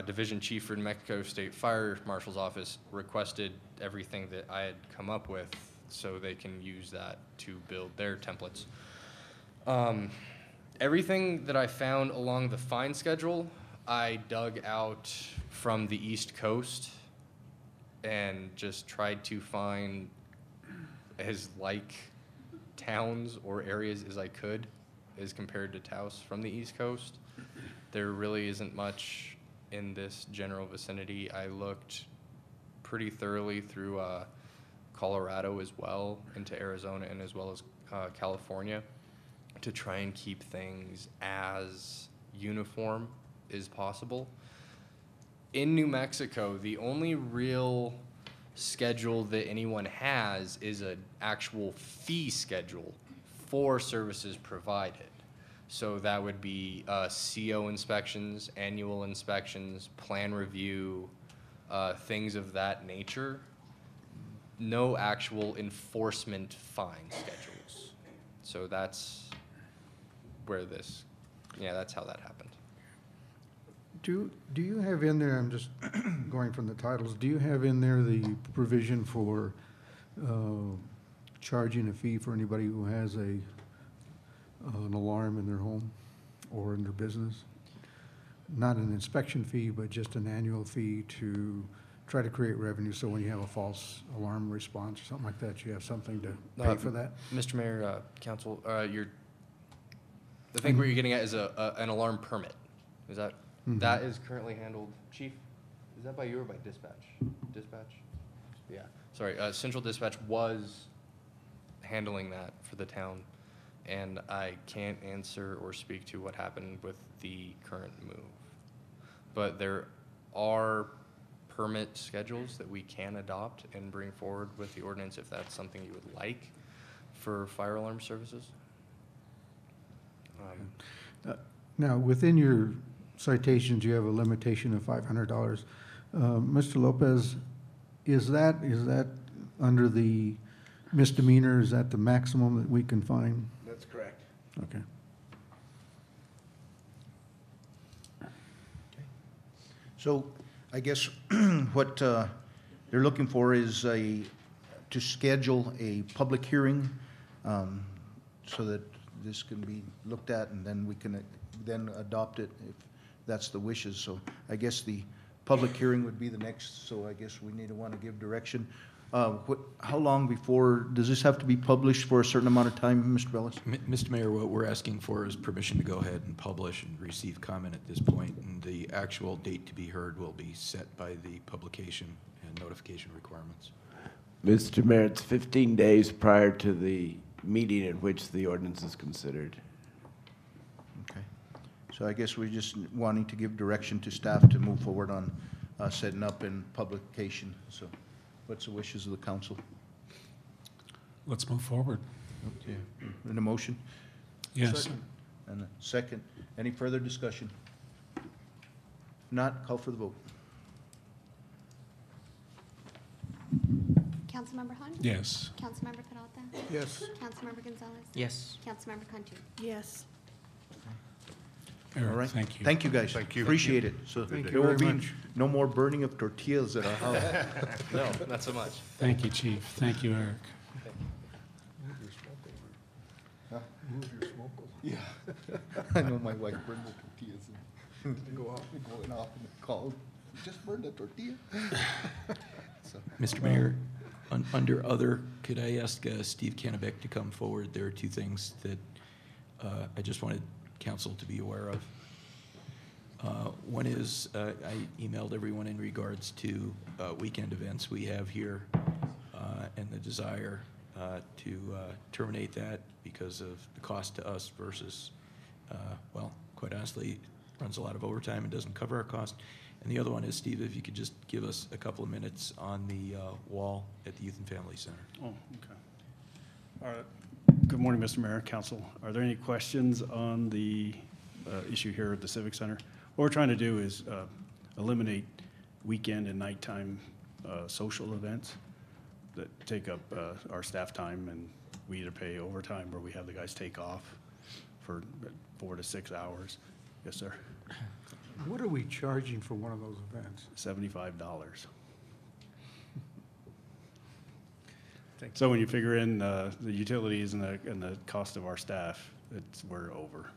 division chief for New Mexico State Fire Marshal's office requested everything that I had come up with so they can use that to build their templates. Everything that I found along the fine schedule, I dug out from the East Coast and just tried to find as like towns or areas as I could as compared to Taos from the East Coast. There really isn't much in this general vicinity. I looked pretty thoroughly through Colorado as well, into Arizona, and as well as California, to try and keep things as uniform as possible. In New Mexico, the only real schedule that anyone has is an actual fee schedule for services provided. So that would be CO inspections, annual inspections, plan review, things of that nature. No actual enforcement fine schedules. So that's where this, yeah, that's how that happened. Do you have in there, I'm just going from the titles, do you have in there the provision for charging a fee for anybody who has an alarm in their home or in their business? Not an inspection fee, but just an annual fee to try to create revenue, so when you have a false alarm response or something like that, you have something to pay for that? Mr. Mayor, Council, I think what you're getting at is an alarm permit. Is that? That is currently handled, Chief, is that by you or by dispatch? Dispatch? Yeah, sorry, Central Dispatch was handling that for the town, and I can't answer or speak to what happened with the current move. But there are permit schedules that we can adopt and bring forward with the ordinance if that's something you would like for fire alarm services. Now, within your citations, you have a limitation of $500. Mr. Lopez, is that under the misdemeanor? Is that the maximum that we can find? That's correct. Okay. So I guess what they're looking for is to schedule a public hearing so that this can be looked at, and then we can then adopt it if that's the wishes. So I guess the public hearing would be the next, so I guess we need to want to give direction. How long before, does this have to be published for a certain amount of time, Mr. Bellis? Mr. Mayor, what we're asking for is permission to go ahead and publish and receive comment at this point, and the actual date to be heard will be set by the publication and notification requirements. Mr. Mayor, it's 15 days prior to the meeting at which the ordinance is considered. Okay. So I guess we're just wanting to give direction to staff to move forward on setting up and publication. So what's the wishes of the council? Let's move forward. Okay. In a motion? Yes. And a second. Any further discussion? Not, call for the vote. Councilmember Han? Yes. Councilmember Peralta? Yes. Councilmember Gonzalez? Yes. Councilmember Cantu? Yes. All Eric, right. thank you. Thank you, guys. Thank you. Appreciate it. So Thank there you will very be much. no more burning of tortillas at our house. No, not so much. Thank you, Chief. Thank you, Eric. Move your smoke over. Yeah. I know my wife burned the tortillas and go off and going off and call, just burned a tortilla. So, Mr. Mayor, under other, could I ask Steve Cannabeck to come forward? There are two things that I just wanted council to be aware of. One is I emailed everyone in regards to weekend events we have here and the desire to terminate that because of the cost to us versus, well, quite honestly, runs a lot of overtime and doesn't cover our cost. And the other one is, Steve, if you could just give us a couple of minutes on the wall at the Youth and Family Center. Oh, okay. All right. Good morning, Mr. Mayor, Council. Are there any questions on the issue here at the Civic Center? What we're trying to do is eliminate weekend and nighttime social events that take up our staff time, and we either pay overtime or we have the guys take off for 4 to 6 hours. Yes, sir. What are we charging for one of those events? $75. So when you figure in the utilities and the cost of our staff, we're over.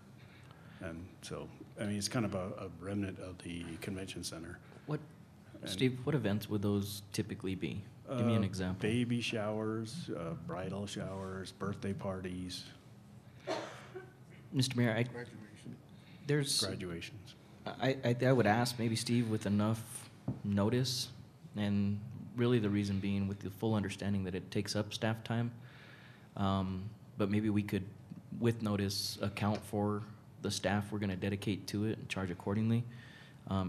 And so, I mean, it's kind of a remnant of the convention center. Steve, what events would those typically be? Give me an example. Baby showers, bridal showers, birthday parties. Mr. Mayor, Graduations. I would ask maybe Steve with enough notice, and really the reason being with the full understanding that it takes up staff time. But maybe we could, with notice, account for the staff we're gonna dedicate to it and charge accordingly,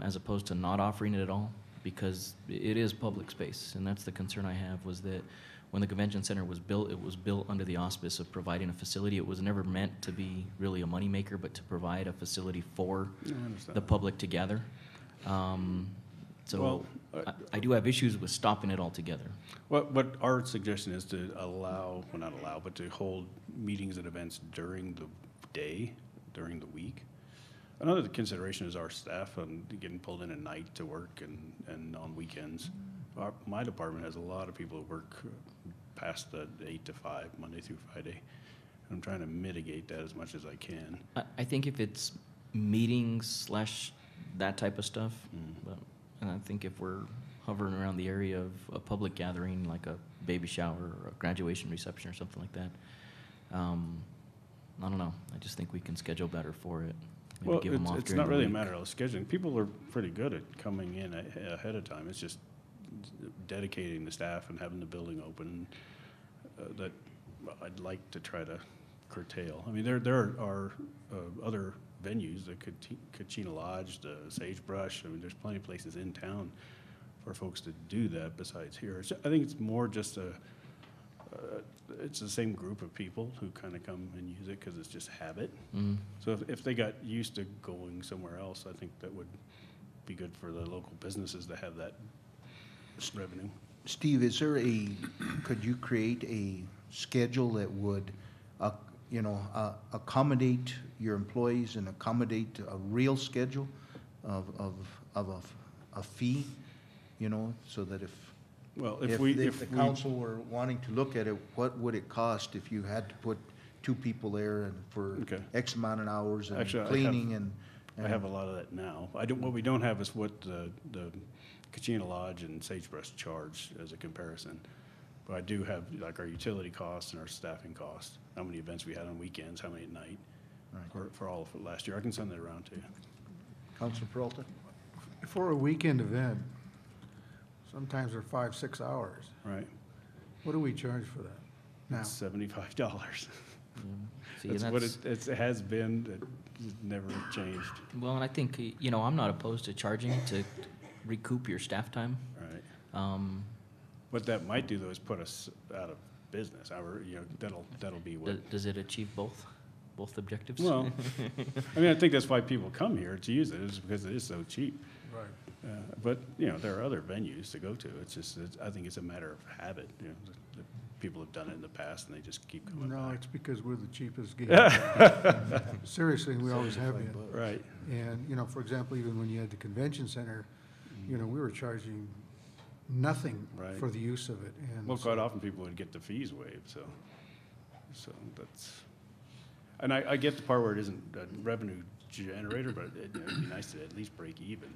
as opposed to not offering it at all, because it is public space. And that's the concern I have, was that when the convention center was built, it was built under the auspice of providing a facility. It was never meant to be really a moneymaker, but to provide a facility for the public to gather. So I do have issues with stopping it altogether. What our suggestion is to allow, well, not allow, but to hold meetings and events during the day, during the week. Another consideration is our staff and getting pulled in at night to work and on weekends. My department has a lot of people who work past the 8 to 5, Monday through Friday. I'm trying to mitigate that as much as I can. I think if it's meetings / that type of stuff, and I think if we're hovering around the area of a public gathering, like a baby shower or a graduation reception or something like that, I don't know. I just think we can schedule better for it. Maybe Well, give them off it's during not the really a week. matter of scheduling. People are pretty good at coming in ahead of time. It's just dedicating the staff and having the building open that I'd like to try to curtail. I mean, there are other venues, the Kachina Lodge, the Sagebrush. I mean, there's plenty of places in town for folks to do that besides here. I think it's more just it's the same group of people who kind of come and use it because it's just habit. So if they got used to going somewhere else, I think that would be good for the local businesses to have that revenue. Steve, could you create a schedule that would, accommodate your employees and accommodate a real schedule of a fee, so that if the council were wanting to look at it, what would it cost if you had to put 2 people there and for X amount of hours and Actually, cleaning I have a lot of that now. What we don't have is what the Kachina Lodge and Sagebrush charge as a comparison. But I do have like our utility costs and our staffing costs, how many events we had on weekends, how many at night, for all of last year. I can send that around to you. Councilor Peralta? For a weekend event, sometimes they're 5, 6 hours. Right. What do we charge for that now? It's $75. See, That's what it has been. It never changed. Well, and I think, I'm not opposed to charging to recoup your staff time. Right. What that might do, though, is put us out of business. That'll be what. Does it achieve both objectives? Well, I mean, I think that's why people come here to use it, is because it is so cheap. Right. But, there are other venues to go to. It's just, I think it's a matter of habit. The people have done it in the past, and they just keep coming back. No, it's because we're the cheapest game. Seriously, we always have been. Right. And, for example, even when you had the convention center, we were charging nothing for the use of it. And Well, quite often people would get the fees waived, so that's, and I get the part where it isn't a revenue generator, but it'd be nice to at least break even.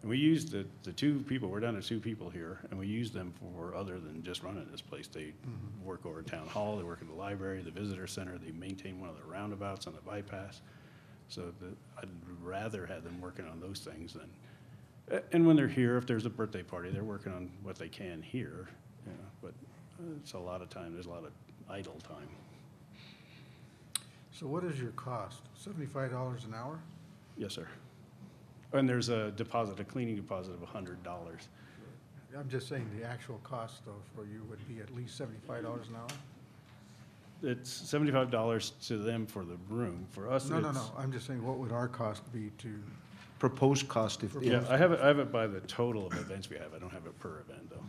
And we use the 2 people, we're down to 2 people here, and we use them for other than just running this place. They work over at Town Hall, they work at the library, the visitor center, they maintain one of the roundabouts on the bypass. So I'd rather have them working on those things than, and when they're here, if there's a birthday party, they're working on what they can here, but it's a lot of time, there's a lot of idle time. So what is your cost? $75 an hour? Yes, sir. And there's a cleaning deposit of $100. I'm just saying the actual cost, though, for you would be at least $75 an hour? it's $75 to them for the room. For us, No, it's. I'm just saying, what would our cost be to, Proposed cost if. Yeah, I have it by the total of events we have. I don't have it per event, though.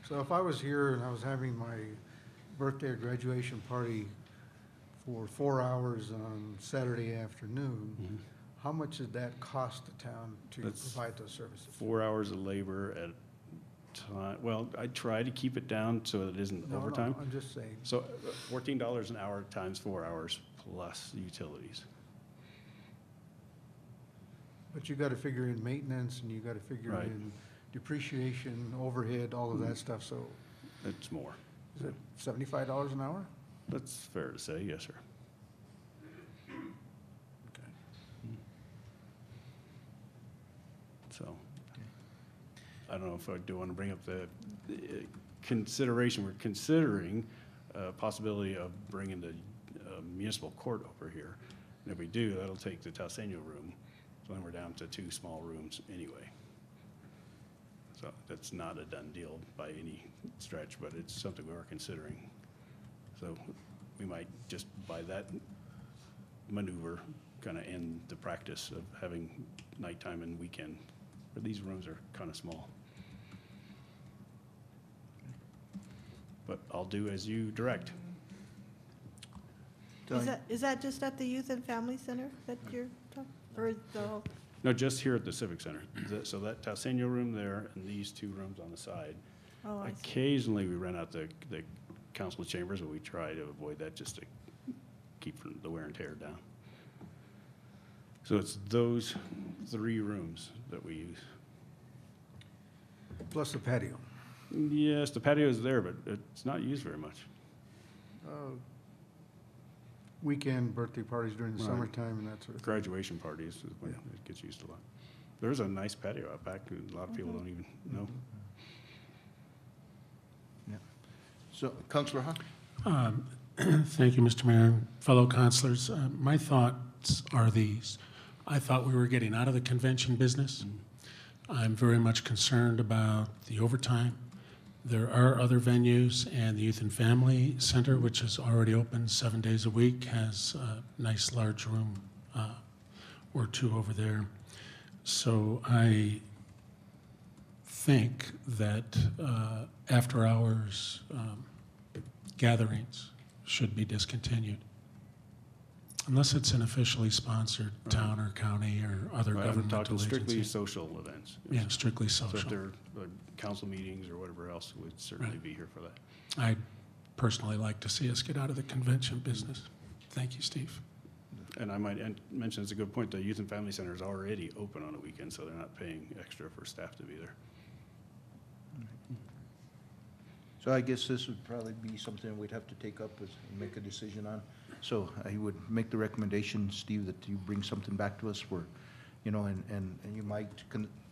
so if I was here and I was having my birthday or graduation party for 4 hours on Saturday afternoon, how much did that cost the town to That's provide those services? 4 hours of labor at time, well, I try to keep it down so it isn't No, overtime. I'm just saying. So $14 an hour times 4 hours plus utilities. But you got to figure in maintenance, and you got to figure Right. in depreciation, overhead, all of that stuff, so It's more. is it $75 an hour? That's fair to say, yes, sir. Okay. So, I don't know if I do want to bring up the consideration, we're considering possibility of bringing the municipal court over here. And if we do, that'll take the Taoseno room, so then we're down to 2 small rooms anyway. So that's not a done deal by any stretch, but it's something we are considering. So we might just by that maneuver kind of end the practice of having nighttime and weekend, but these rooms are kind of small. But I'll do as you direct. Is that just at the Youth and Family Center that you're talking, or the, No, just here at the Civic Center. So that Taoseno room there and these 2 rooms on the side. oh, I see. Occasionally, we rent out the council chambers, but we try to avoid that just to keep the wear and tear down. So it's those 3 rooms that we use. Plus the patio. Yes, the patio is there, but it's not used very much. Weekend birthday parties during the Right. summertime and that sort of thing. Graduation parties is when it gets used a lot. There's a nice patio out back, a lot of people don't even know. Yeah. So, Councilor Hahn? Thank you, Mr. Mayor, fellow councilors. My thoughts are these. I thought we were getting out of the convention business. I'm very much concerned about the overtime. There are other venues, and the Youth and Family Center, which is already open 7 days a week, has a nice large room or 2 over there. So I think that after-hours gatherings should be discontinued, unless it's an officially sponsored town or county or other Right, I'm governmental talking strictly agency. social events. Yeah, strictly So if social. there are council meetings or whatever else, we'd certainly Right. be here for that. I personally like to see us get out of the convention business. Thank you, Steve. And I might mention, it's a good point, the Youth and Family Center is already open on a weekend, so they're not paying extra for staff to be there. So I guess this would probably be something we'd have to take up and make a decision on. So I would make the recommendation, Steve, that you bring something back to us where, you know, and you might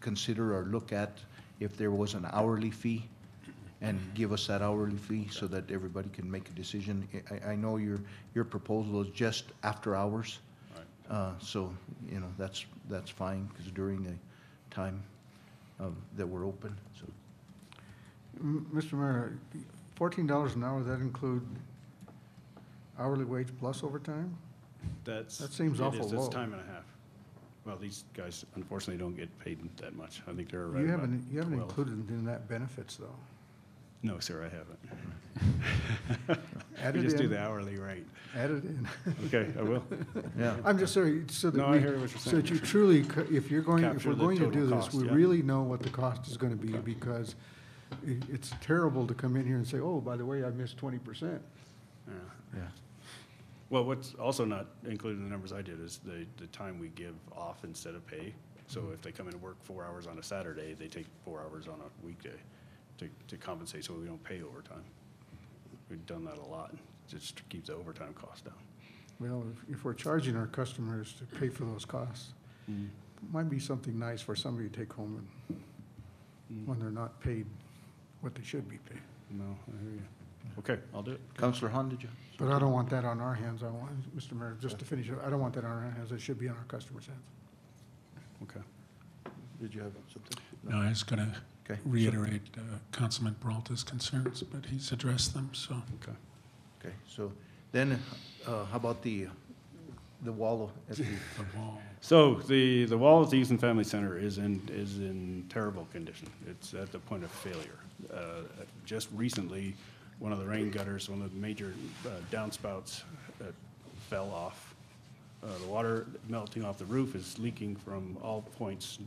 consider or look at if there was an hourly fee and give us that hourly fee so that everybody can make a decision. I know your proposal is just after hours. Right. So, you know, that's fine because during the time that we're open, so. Mr. Mayor, $14 an hour, that include hourly wage plus overtime? That seems awful low. That's time and a half. Well, these guys unfortunately don't get paid that much. I think they're right You about haven't 12. included in that benefits, though. No, sir, I haven't. Add We it just do in. the hourly rate. Add it in. Okay, I will. Yeah. I'm just sorry, so that No, I hear what you're so saying. that you truly, if we're Capture the going to total do this, cost, we yeah. really know what the cost is going to be, because it's terrible to come in here and say, oh, by the way, I missed 20%. Yeah. Yeah. Well, what's also not included in the numbers I did is the time we give off instead of pay. So if they come in and work 4 hours on a Saturday, they take 4 hours on a weekday to compensate, so we don't pay overtime. We've done that a lot, just to keep the overtime cost down. Well, if we're charging our customers to pay for those costs, might be something nice for somebody to take home and when they're not paid what they should be paid. No, I hear you. Okay, I'll do it. Councilor Hahn, did you? But I don't want that on our hands. I want, Mr. Mayor, just to finish it, I don't want that on our hands. It should be on our customers' hands. Okay. Did you have something? No, I was going to Okay. reiterate Councilman Peralta's concerns, but he's addressed them, so. Okay. Okay, so Then, how about the wall? So the wall at the Youth and Family Center is in terrible condition. It's at the point of failure. Just recently, one of the rain gutters, one of the major downspouts fell off. The water melting off the roof is leaking from all points.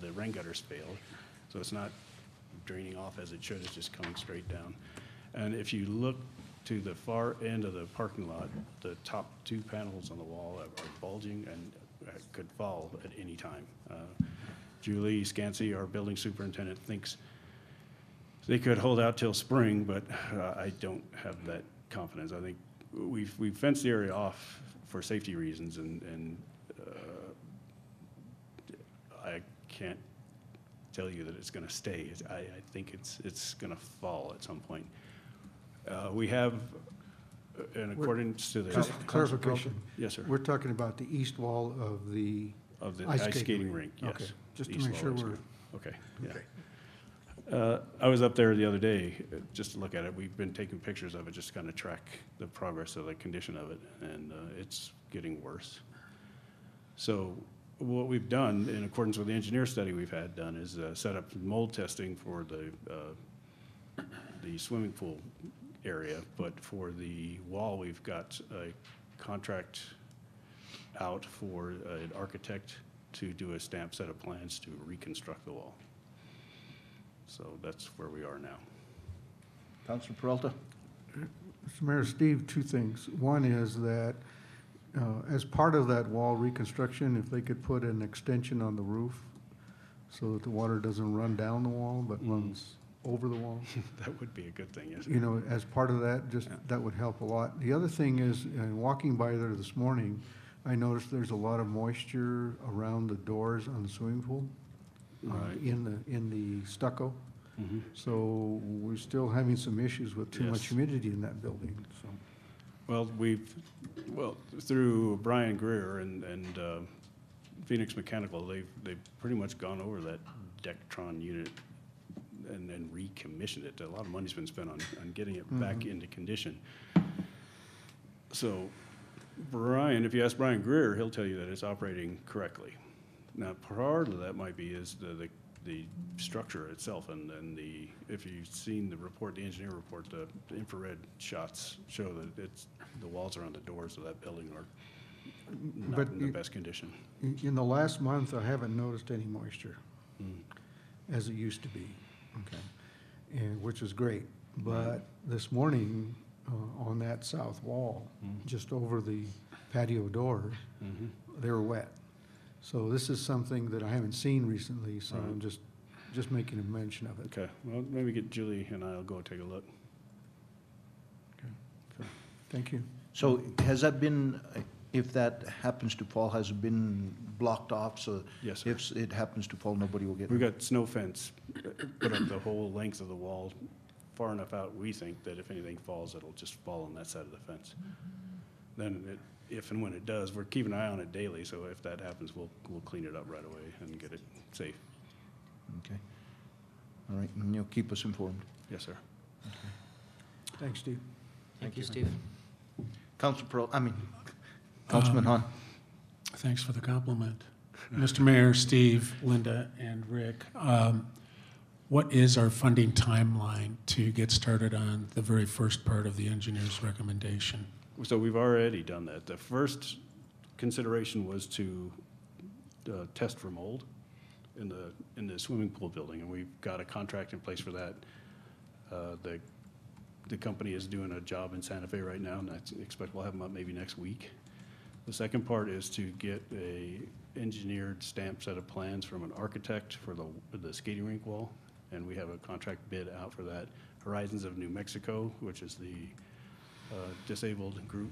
The rain gutters failed, so it's not draining off as it should. It's just coming straight down. And if you look to the far end of the parking lot, the top two panels on the wall are bulging and could fall at any time. Julie Scansey, our building superintendent, thinks they could hold out till spring, but I don't have that confidence. I think we've fenced the area off for safety reasons, and I can't tell you that it's going to stay. I think it's going to fall at some point. We have, in accordance to the Just clarification. Yes, sir. We're talking about the east wall of the ice skating rink. Yes. Okay, just to East make sure wall, we're. okay. Yeah. I was up there the other day just to look at it. We've been taking pictures of it, just kind of track the progress of the condition of it, and it's getting worse. So what we've done, in accordance with the engineer study we've had done, is set up mold testing for the swimming pool area, but for the wall, we've got a contract out for an architect to do a stamp set of plans to reconstruct the wall. So that's where we are now. Councilor Peralta? Mr. Mayor, Steve, two things. One is that as part of that wall reconstruction, if they could put an extension on the roof so that the water doesn't run down the wall, but runs over the wall. That would be a good thing, yes. You know, as part of that, just that would help a lot. The other thing is, walking by there this morning, I noticed there's a lot of moisture around the doors on the swimming pool, Right. in the stucco. Mhm. So we're still having some issues with too much Yes. humidity in that building, so. Well, through Brian Greer and Phoenix Mechanical, they've pretty much gone over that Dectron unit and recommissioned it. A lot of money's been spent on getting it back into condition. So Brian, if you ask Brian Greer, he'll tell you that it's operating correctly. Now, part of that might be is the structure itself, and if you've seen the report, the engineer report, the infrared shots show that the walls around the doors of that building are not in the best condition. In the last month, I haven't noticed any moisture as it used to be, okay, and, which is great. But this morning, on that south wall, just over the patio doors, they were wet. So this is something that I haven't seen recently, so I'm just making a mention of it. Okay, well, maybe get Julie and I'll go take a look. Okay. Thank you. So has that been, if that happens to fall, has it been blocked off? So Yes, sir. if it happens to fall, nobody will get We've hurt? got snow fence put up the whole length of the wall, far enough out, we think, that if anything falls, it'll just fall on that side of the fence. Then if and when it does, we're keeping an eye on it daily, so if that happens, we'll clean it up right away and get it safe. Okay. All right, and you'll keep us informed. Yes, sir. Thanks, Steve. Thank you, Steve. Councilman Hahn. Thanks for the compliment. Mr. Mayor, Steve, Linda, and Rick, what is our funding timeline to get started on the very first part of the engineer's recommendation? So we've already done that. The first consideration was to test for mold in the swimming pool building, and we've got a contract in place for that. The company is doing a job in Santa Fe right now, and I expect we'll have them up maybe next week. The second part is to get a engineered stamp set of plans from an architect for the skating rink wall, and we have a contract bid out for that. Horizons of New Mexico, which is the disabled group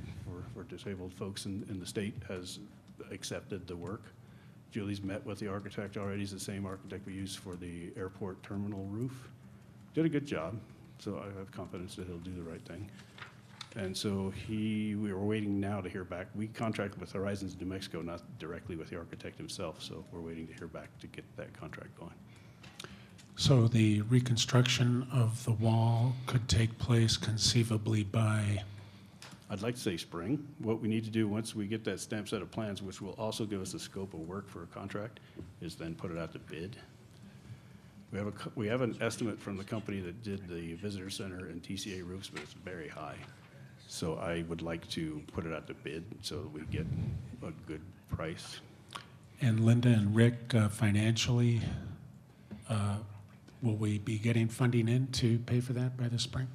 for disabled folks in the state, has accepted the work. Julie's met with the architect already. He's the same architect we used for the airport terminal roof. Did a good job, so I have confidence that he'll do the right thing. And so we are waiting now to hear back. We contracted with Horizons New Mexico, not directly with the architect himself, so we're waiting to hear back to get that contract going. So the reconstruction of the wall could take place conceivably by I'd like to say spring. What we need to do once we get that stamped set of plans, which will also give us the scope of work for a contract, is then put it out to bid. We have an estimate from the company that did the visitor center and TCA roofs, but it's very high. So I would like to put it out to bid so that we get a good price. And Linda and Rick, financially, will we be getting funding in to pay for that by the spring?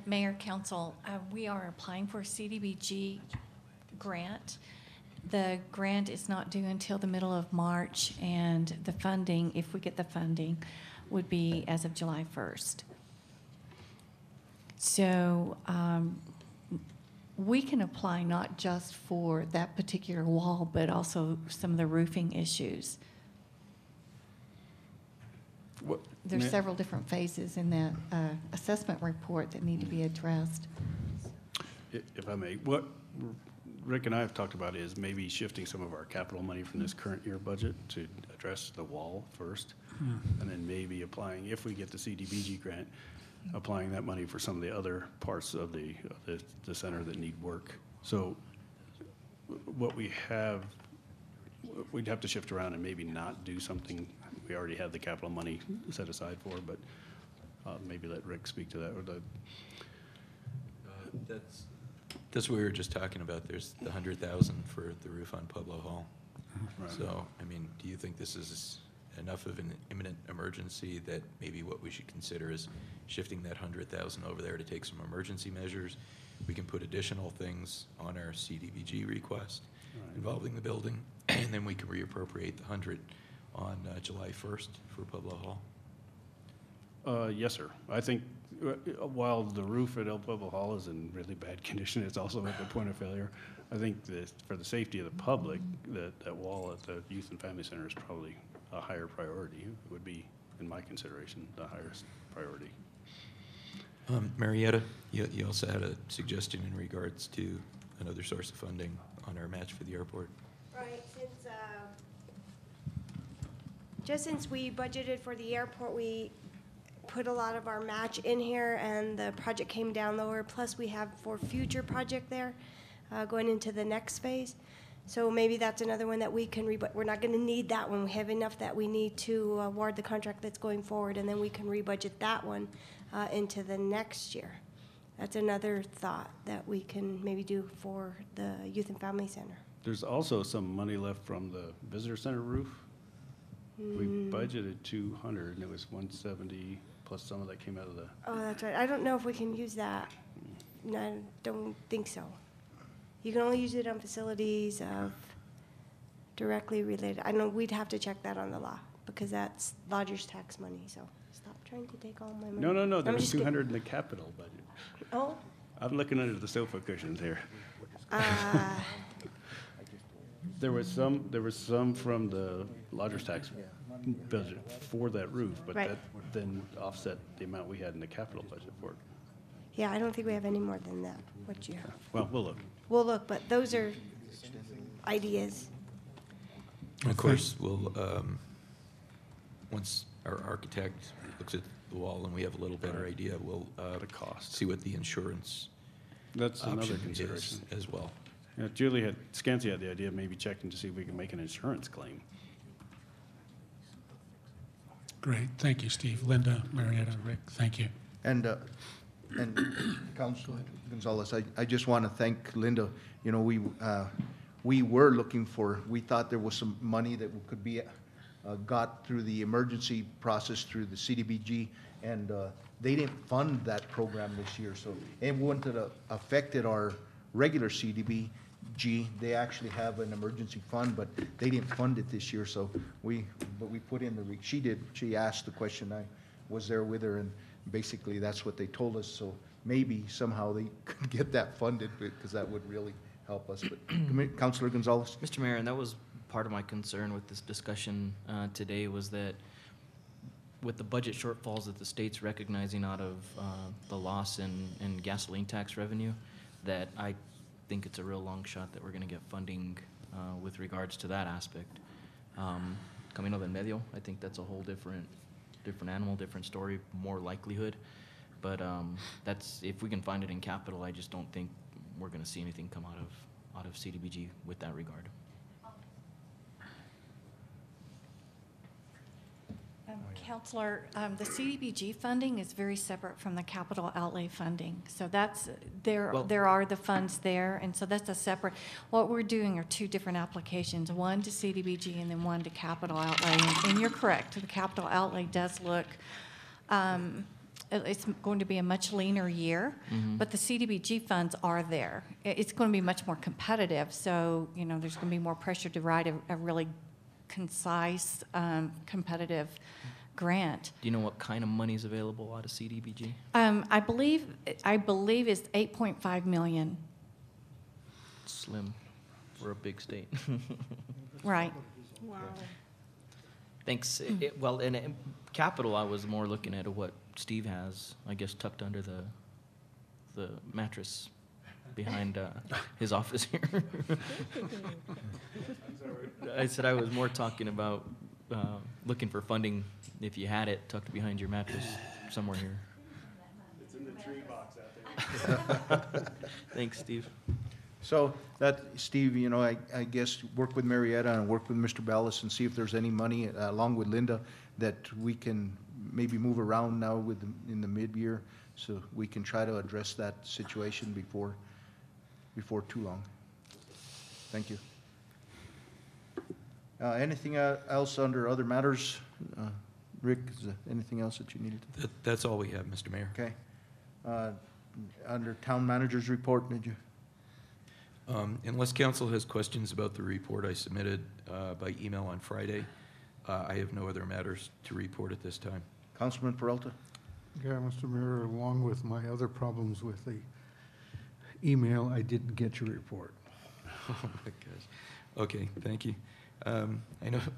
Mayor, Council, we are applying for a CDBG grant. The grant is not due until the middle of March, and the funding, if we get the funding, would be as of July 1st. So we can apply not just for that particular wall, but also some of the roofing issues. There's several different phases in that assessment report that need to be addressed. If I may, what Rick and I have talked about is maybe shifting some of our capital money from this current year budget to address the wall first, and then maybe applying, if we get the CDBG grant, applying that money for some of the other parts of the center that need work. So what we have, we'd have to shift around and maybe not do something we already have the capital money set aside for, but maybe let Rick speak to that. Or That's what we were just talking about. There's the 100,000 for the roof on Pueblo Hall. Right. So, I mean, do you think this is enough of an imminent emergency that maybe what we should consider is shifting that 100,000 over there to take some emergency measures? We can put additional things on our CDBG request involving the building, and then we can reappropriate the 100 on July 1st for Pueblo Hall. Yes, sir. I think while the roof at El Pueblo Hall is in really bad condition, it's also at the point of failure. I think that for the safety of the public, that wall at the Youth and Family Center is probably a higher priority. It would be, in my consideration, the highest priority. Marietta, you also had a suggestion in regards to another source of funding on our match for the airport. Right, just since we budgeted for the airport, we put a lot of our match in here, and the project came down lower. Plus, we have for future project there, going into the next phase. So maybe that's another one that we can we're not going to need that one. We have enough that we need to award the contract that's going forward, and then we can rebudget that one into the next year. That's another thought that we can maybe do for the Youth and Family Center. There's also some money left from the visitor center roof. We budgeted 200, and it was 170 plus some of that came out of the. Oh, that's right. I don't know if we can use that. No, I don't think so. You can only use it on facilities of directly related. I know we'd have to check that on the law because that's lodger's tax money. So stop trying to take all my money. No. There was 200 in the capital budget. Oh. I'm looking under the sofa cushions here. There was some from the lodger's tax budget for that roof, but right. That then offset the amount we had in the capital budget for it. Yeah, I don't think we have any more than that. What you have? Well, we'll look. We'll look, but those are ideas. Of course, we'll, once our architect looks at the wall and we have a little better idea, we'll the cost. see what the insurance That's another option consideration is as well. Yeah, Scancy had the idea of maybe checking to see if we can make an insurance claim. Great, thank you, Steve. Linda, Marietta, Rick, thank you. And Councilor Gonzalez, I just want to thank Linda. You know, we were looking for, we thought there was some money that could be got through the emergency process through the CDBG, and they didn't fund that program this year. So it wouldn't have affected our regular CDBG. They actually have an emergency fund, but they didn't fund it this year. So we put in she asked the question. I was there with her, and basically that's what they told us. So maybe somehow they could get that funded, because that would really help us. But Councilor Gonzalez. Mr. Mayor, and that was part of my concern with this discussion today, was that with the budget shortfalls that the state's recognizing out of the loss in gasoline tax revenue, that I think it's a real long shot that we're going to get funding with regards to that aspect. Camino del Medio. I think that's a whole different animal, different story, more likelihood. But that's, if we can find it in capital, I just don't think we're gonna see anything come out of CDBG with that regard. Counselor, the CDBG funding is very separate from the capital outlay funding. So that's, there are the funds there, and so that's a separate, what we're doing are two different applications, one to CDBG and then one to capital outlay. And you're correct, the capital outlay does look, it's going to be a much leaner year, but the CDBG funds are there. It's going to be much more competitive, so, you know, there's going to be more pressure to write a really concise, competitive grant. Do you know what kind of money is available out of CDBG? I believe it's 8.5 million. Slim for a big state. Right. Wow. Thanks. Well, and capital, I was more looking at what Steve has, I guess, tucked under the mattress behind his office here. I said I was more talking about looking for funding if you had it tucked behind your mattress somewhere here. It's in the tree box out there. Thanks, Steve. So that, Steve, you know, I guess work with Marietta and work with Mr. Ballas and see if there's any money, along with Linda, that we can maybe move around now in the mid-year, so we can try to address that situation before too long. Thank you. Anything else under other matters? Rick, is there anything else that you needed? That's all we have, Mr. Mayor. Okay. Under town manager's report, did you? Unless council has questions about the report I submitted by email on Friday, I have no other matters to report at this time. Councilman Peralta? Yeah, Mr. Mayor, along with my other problems with the email, I didn't get your report. Oh, my gosh. Okay, thank you. I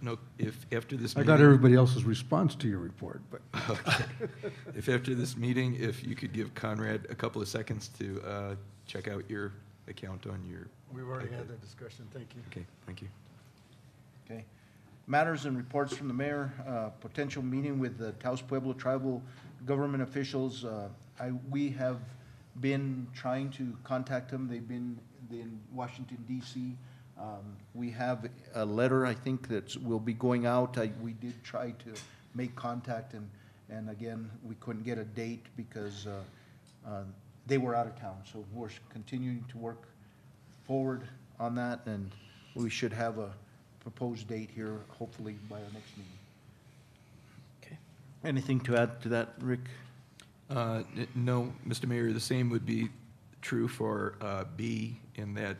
know if after this I meeting... got everybody else's response to your report, but... Okay. If after this meeting, if you could give Conrad a couple of seconds to check out your account on your... We've already had that discussion, thank you. Okay, thank you. Okay. Matters and reports from the mayor, potential meeting with the Taos Pueblo tribal government officials. We have been trying to contact them. They've been in Washington, D.C. We have a letter, I think, that will be going out. We did try to make contact, and again, we couldn't get a date because they were out of town. So we're continuing to work forward on that, and we should have a proposed date here, hopefully by our next meeting. Okay. Anything to add to that, Rick? No, Mr. Mayor, the same would be true for B, in that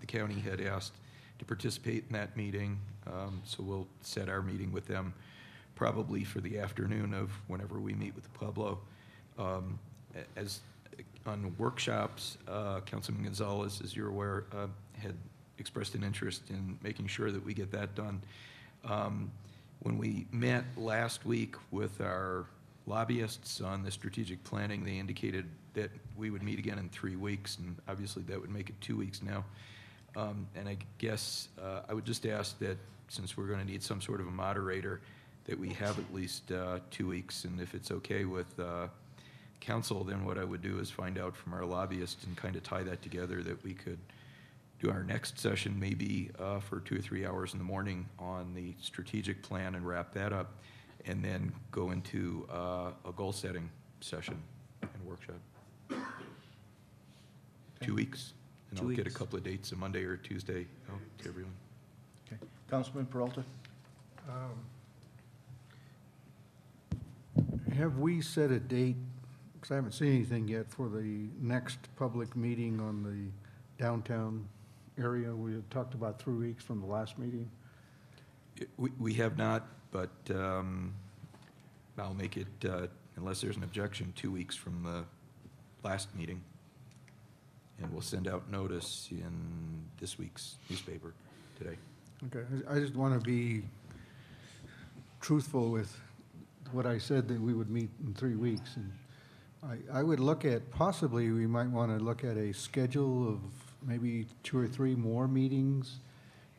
the county had asked to participate in that meeting, so we'll set our meeting with them probably for the afternoon of whenever we meet with the Pueblo. As on workshops, Councilman Gonzalez, as you're aware, had expressed an interest in making sure that we get that done. When we met last week with our lobbyists on the strategic planning, they indicated that we would meet again in 3 weeks, and obviously that would make it 2 weeks now. And I guess I would just ask that, since we're going to need some sort of a moderator, that we have at least 2 weeks, and if it's okay with council, then what I would do is find out from our lobbyists and kind of tie that together, that we could do our next session maybe for 2 or 3 hours in the morning on the strategic plan and wrap that up, and then go into a goal-setting session and workshop. 2 weeks, and I'll get a couple of dates, a Monday or a Tuesday, out to everyone. Okay. Councilman Peralta? Have we set a date, because I haven't seen anything yet, for the next public meeting on the downtown area? We had talked about 3 weeks from the last meeting. We have not, but I'll make it, unless there's an objection, 2 weeks from the last meeting. And we'll send out notice in this week's newspaper today. Okay, I just want to be truthful with what I said, that we would meet in 3 weeks. And I would look at, possibly, we might want to look at a schedule of maybe 2 or 3 more meetings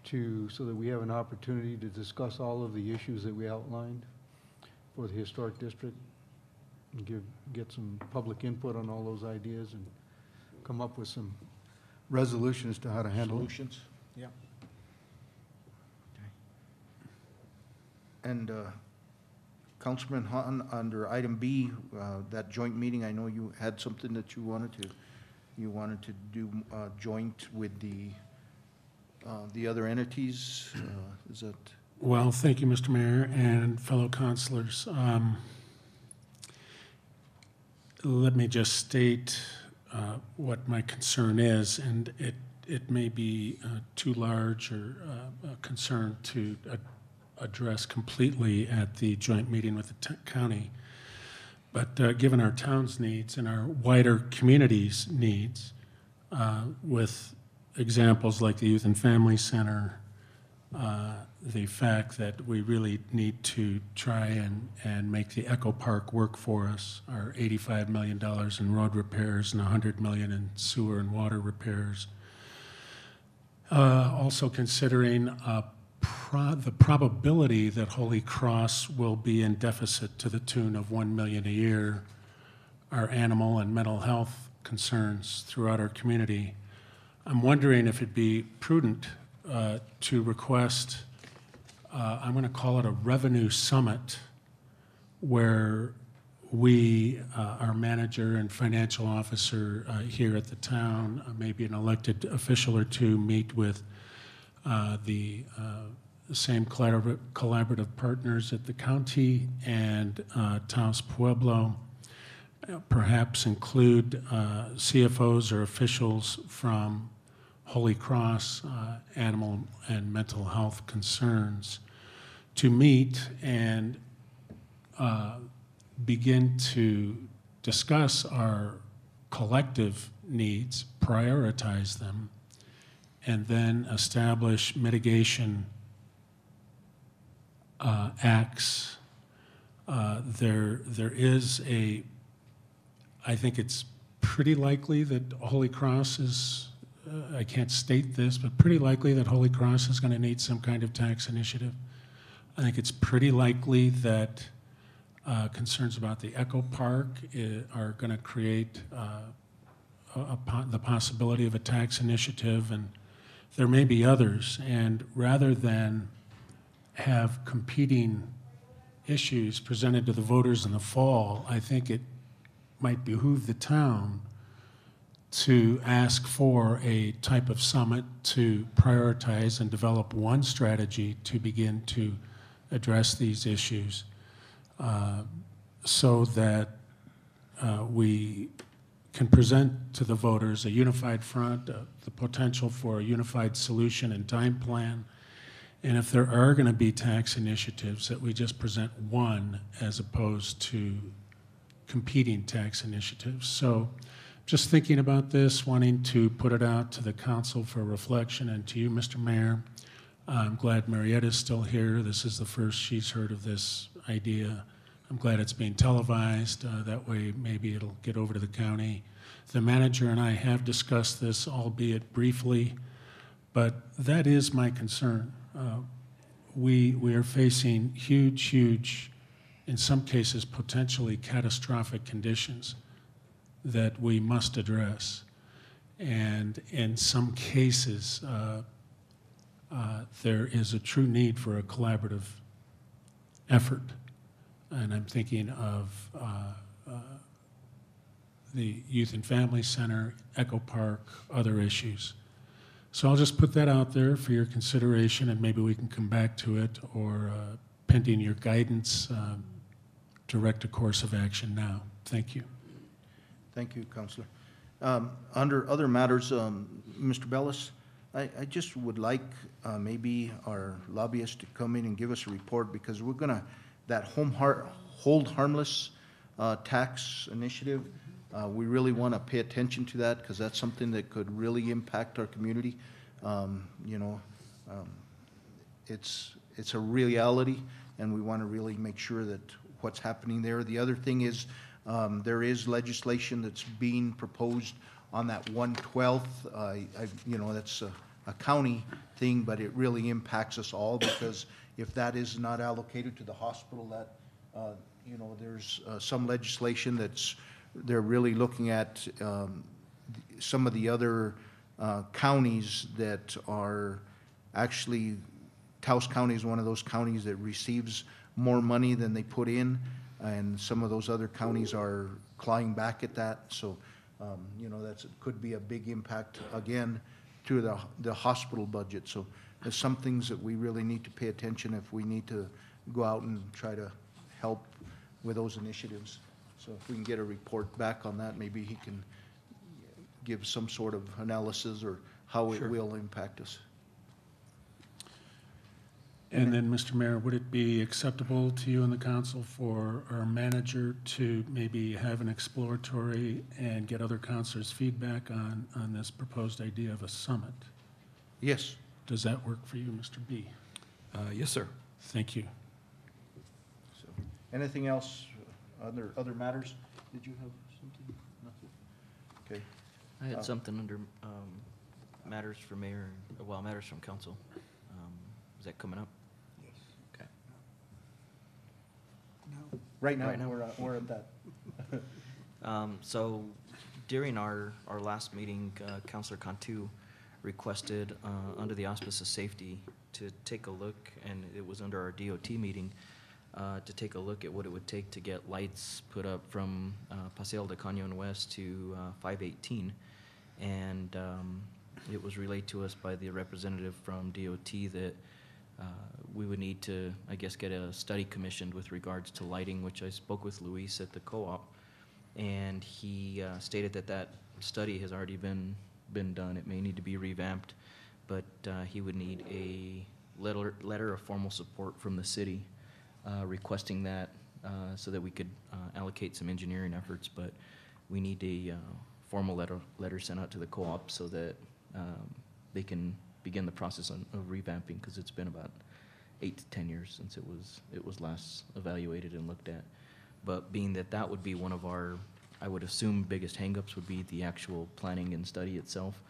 so that we have an opportunity to discuss all of the issues that we outlined for the historic district and get some public input on all those ideas and come up with some resolutions to how to handle it. Solutions? Yeah. And Councilman Hahn, under item B, that joint meeting, I know you had something that you wanted to do joint with the other entities. Is that? Well, thank you, Mr. Mayor and fellow councilors. Let me just state what my concern is, and it may be too large or a concern to address completely at the joint meeting with the county. But given our town's needs and our wider community's needs, with examples like the Youth and Family Center, the fact that we really need to try and make the Echo Park work for us, our $85 million in road repairs and $100 million in sewer and water repairs. Also considering the probability that Holy Cross will be in deficit to the tune of $1 million a year, our animal and mental health concerns throughout our community. I'm wondering if it'd be prudent to request, I'm going to call it a revenue summit, where we, our manager and financial officer here at the town, maybe an elected official or two, meet with the same collaborative partners at the county and Taos Pueblo, perhaps include CFOs or officials from Holy Cross, animal and mental health concerns, to meet and begin to discuss our collective needs, prioritize them, and then establish mitigation acts. There is I think it's pretty likely that Holy Cross is, I can't state this, but pretty likely that Holy Cross is going to need some kind of tax initiative. I think it's pretty likely that concerns about the Echo Park are going to create the possibility of a tax initiative, and there may be others. And rather than have competing issues presented to the voters in the fall, I think it might behoove the town to ask for a type of summit to prioritize and develop one strategy to begin to address these issues, so that we can present to the voters a unified front, the potential for a unified solution and time plan. And if there are going to be tax initiatives, that we just present one as opposed to competing tax initiatives. So just thinking about this, wanting to put it out to the council for reflection, and to you, Mr. Mayor. I'm glad Marietta's still here. This is the first she's heard of this idea. I'm glad it's being televised. That way maybe it'll get over to the county. The manager and I have discussed this, albeit briefly, but that is my concern. We are facing huge, in some cases, potentially catastrophic conditions that we must address. And in some cases, there is a true need for a collaborative effort. And I'm thinking of the Youth and Family Center, Echo Park, other issues. So I'll just put that out there for your consideration, and maybe we can come back to it, or pending your guidance, direct a course of action now. Thank you. Thank you, Councilor. Under other matters, Mr. Bellis, I just would like maybe our lobbyist to come in and give us a report, because we're going to, that hold harmless tax initiative, we really want to pay attention to that, because that's something that could really impact our community. It's a reality, and we want to really make sure that what's happening there. The other thing is, there is legislation that's being proposed on that 1/12. That's a county thing, but it really impacts us all, because if that is not allocated to the hospital, that, you know, there's some legislation they're really looking at some of the other counties that are actually, Taos County is one of those counties that receives more money than they put in, and some of those other counties are clawing back at that. So, you know, could be a big impact again to the hospital budget. So there's some things that we really need to pay attention if we need to go out and try to help with those initiatives. So if we can get a report back on that, maybe he can give some sort of analysis or how it will impact us. And then, Mr. Mayor, would it be acceptable to you and the council for our manager to maybe have an exploratory and get other councilors' feedback on this proposed idea of a summit? Yes. Does that work for you, Mr. B? Yes, sir. Thank you. So, anything else, other matters? Did you have something? Nothing? Okay. I had something under matters for mayor, well, matters from council. Is that coming up? Yes. Okay. Right now, Right now. we're at that. So during our last meeting, Councilor Cantu requested, under the auspice of safety, to take a look, and it was under our DOT meeting, to take a look at what it would take to get lights put up from Paseo de Cañon West to 518. And it was relayed to us by the representative from DOT that we would need to, I guess, get a study commissioned with regards to lighting, which I spoke with Luis at the co-op, and he stated that that study has already been done. It may need to be revamped, but he would need a letter of formal support from the city requesting that so that we could allocate some engineering efforts. But we need a formal letter sent out to the co-op so that they can begin the process of revamping, because it's been about 8 to 10 years since it was last evaluated and looked at. But being that would be one of our, I would assume, biggest hangups would be the actual planning and study itself,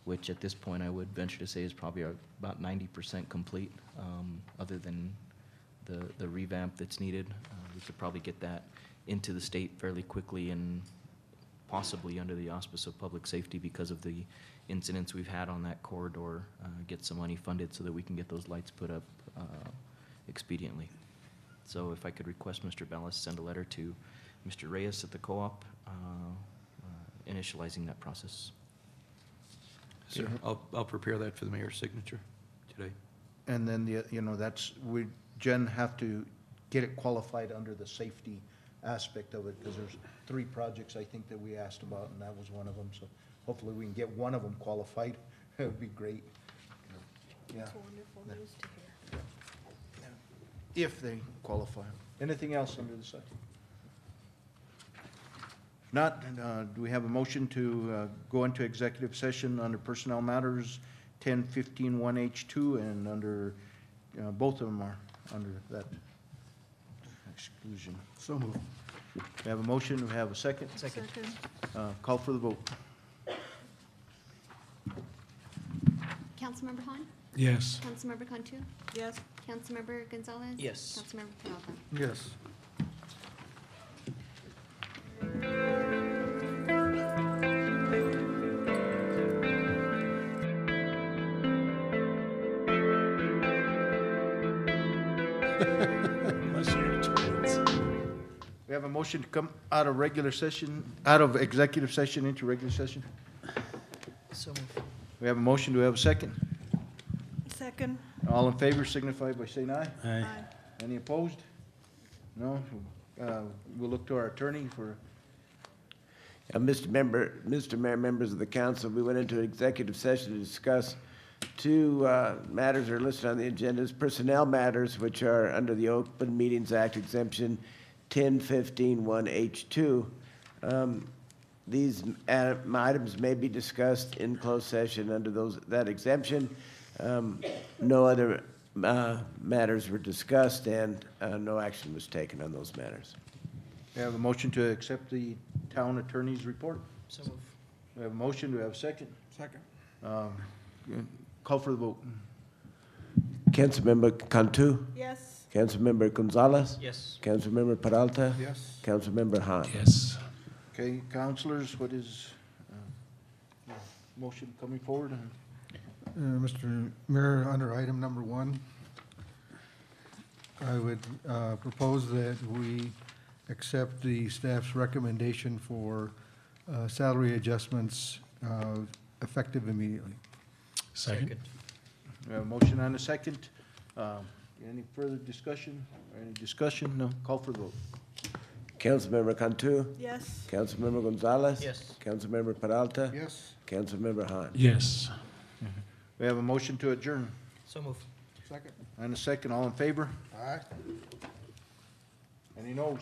which at this point I would venture to say is probably about 90% complete, other than the revamp that's needed. We could probably get that into the state fairly quickly, and possibly under the auspice of public safety, because of the incidents we've had on that corridor, get some money funded so that we can get those lights put up expediently. So if I could request Mr. Ballas send a letter to Mr. Reyes at the co-op, initializing that process. Sir, I'll prepare that for the mayor's signature today. And then we Jen have to get it qualified under the safety aspect of it, because there's 3 projects I think that we asked about, and that was one of them. So hopefully we can get one of them qualified. It would be great. Yeah. That's wonderful news to hear. If they qualify. Anything else under the sun? If not, do we have a motion to go into executive session under personnel matters 10-15-1H2, and under, both of them are under that exclusion. So moved. We have a motion, we have a second. Second. Call for the vote. Councilmember Han? Yes. Councilmember Cantu? Yes. Councilmember Gonzalez? Yes. Councilmember Peralta? Yes. Unless you're twins. We have a motion to come out of executive session into regular session. So We have a motion, do we have a second? Second. All in favor signify by saying aye. Aye. Any opposed? No? We'll look to our attorney for, Mr. Mayor, members of the council, we went into executive session to discuss 2 matters that are listed on the agendas, personnel matters, which are under the Open Meetings Act exemption 10-15-1H2. These items may be discussed in closed session under that exemption. No other matters were discussed, and no action was taken on those matters. we have a motion to accept the town attorney's report. So move. We have a motion, do we have a second? Second. Call for the vote. Councilmember Cantu? Yes. Councilmember Gonzalez? Yes. Councilmember Peralta? Yes. Councilmember Han? Yes. Okay, councilors, what is motion coming forward? Mr. Mayor, under item number 1, I would propose that we accept the staff's recommendation for salary adjustments effective immediately. Second. We have a motion and a second. Any further discussion or any discussion? No, call for the vote. Councilmember Cantu? Yes. Councilmember Gonzalez? Yes. Councilmember Peralta? Yes. Councilmember Han? Yes. We have a motion to adjourn So move. Second. and a second. All in favor? Aye. Any noes?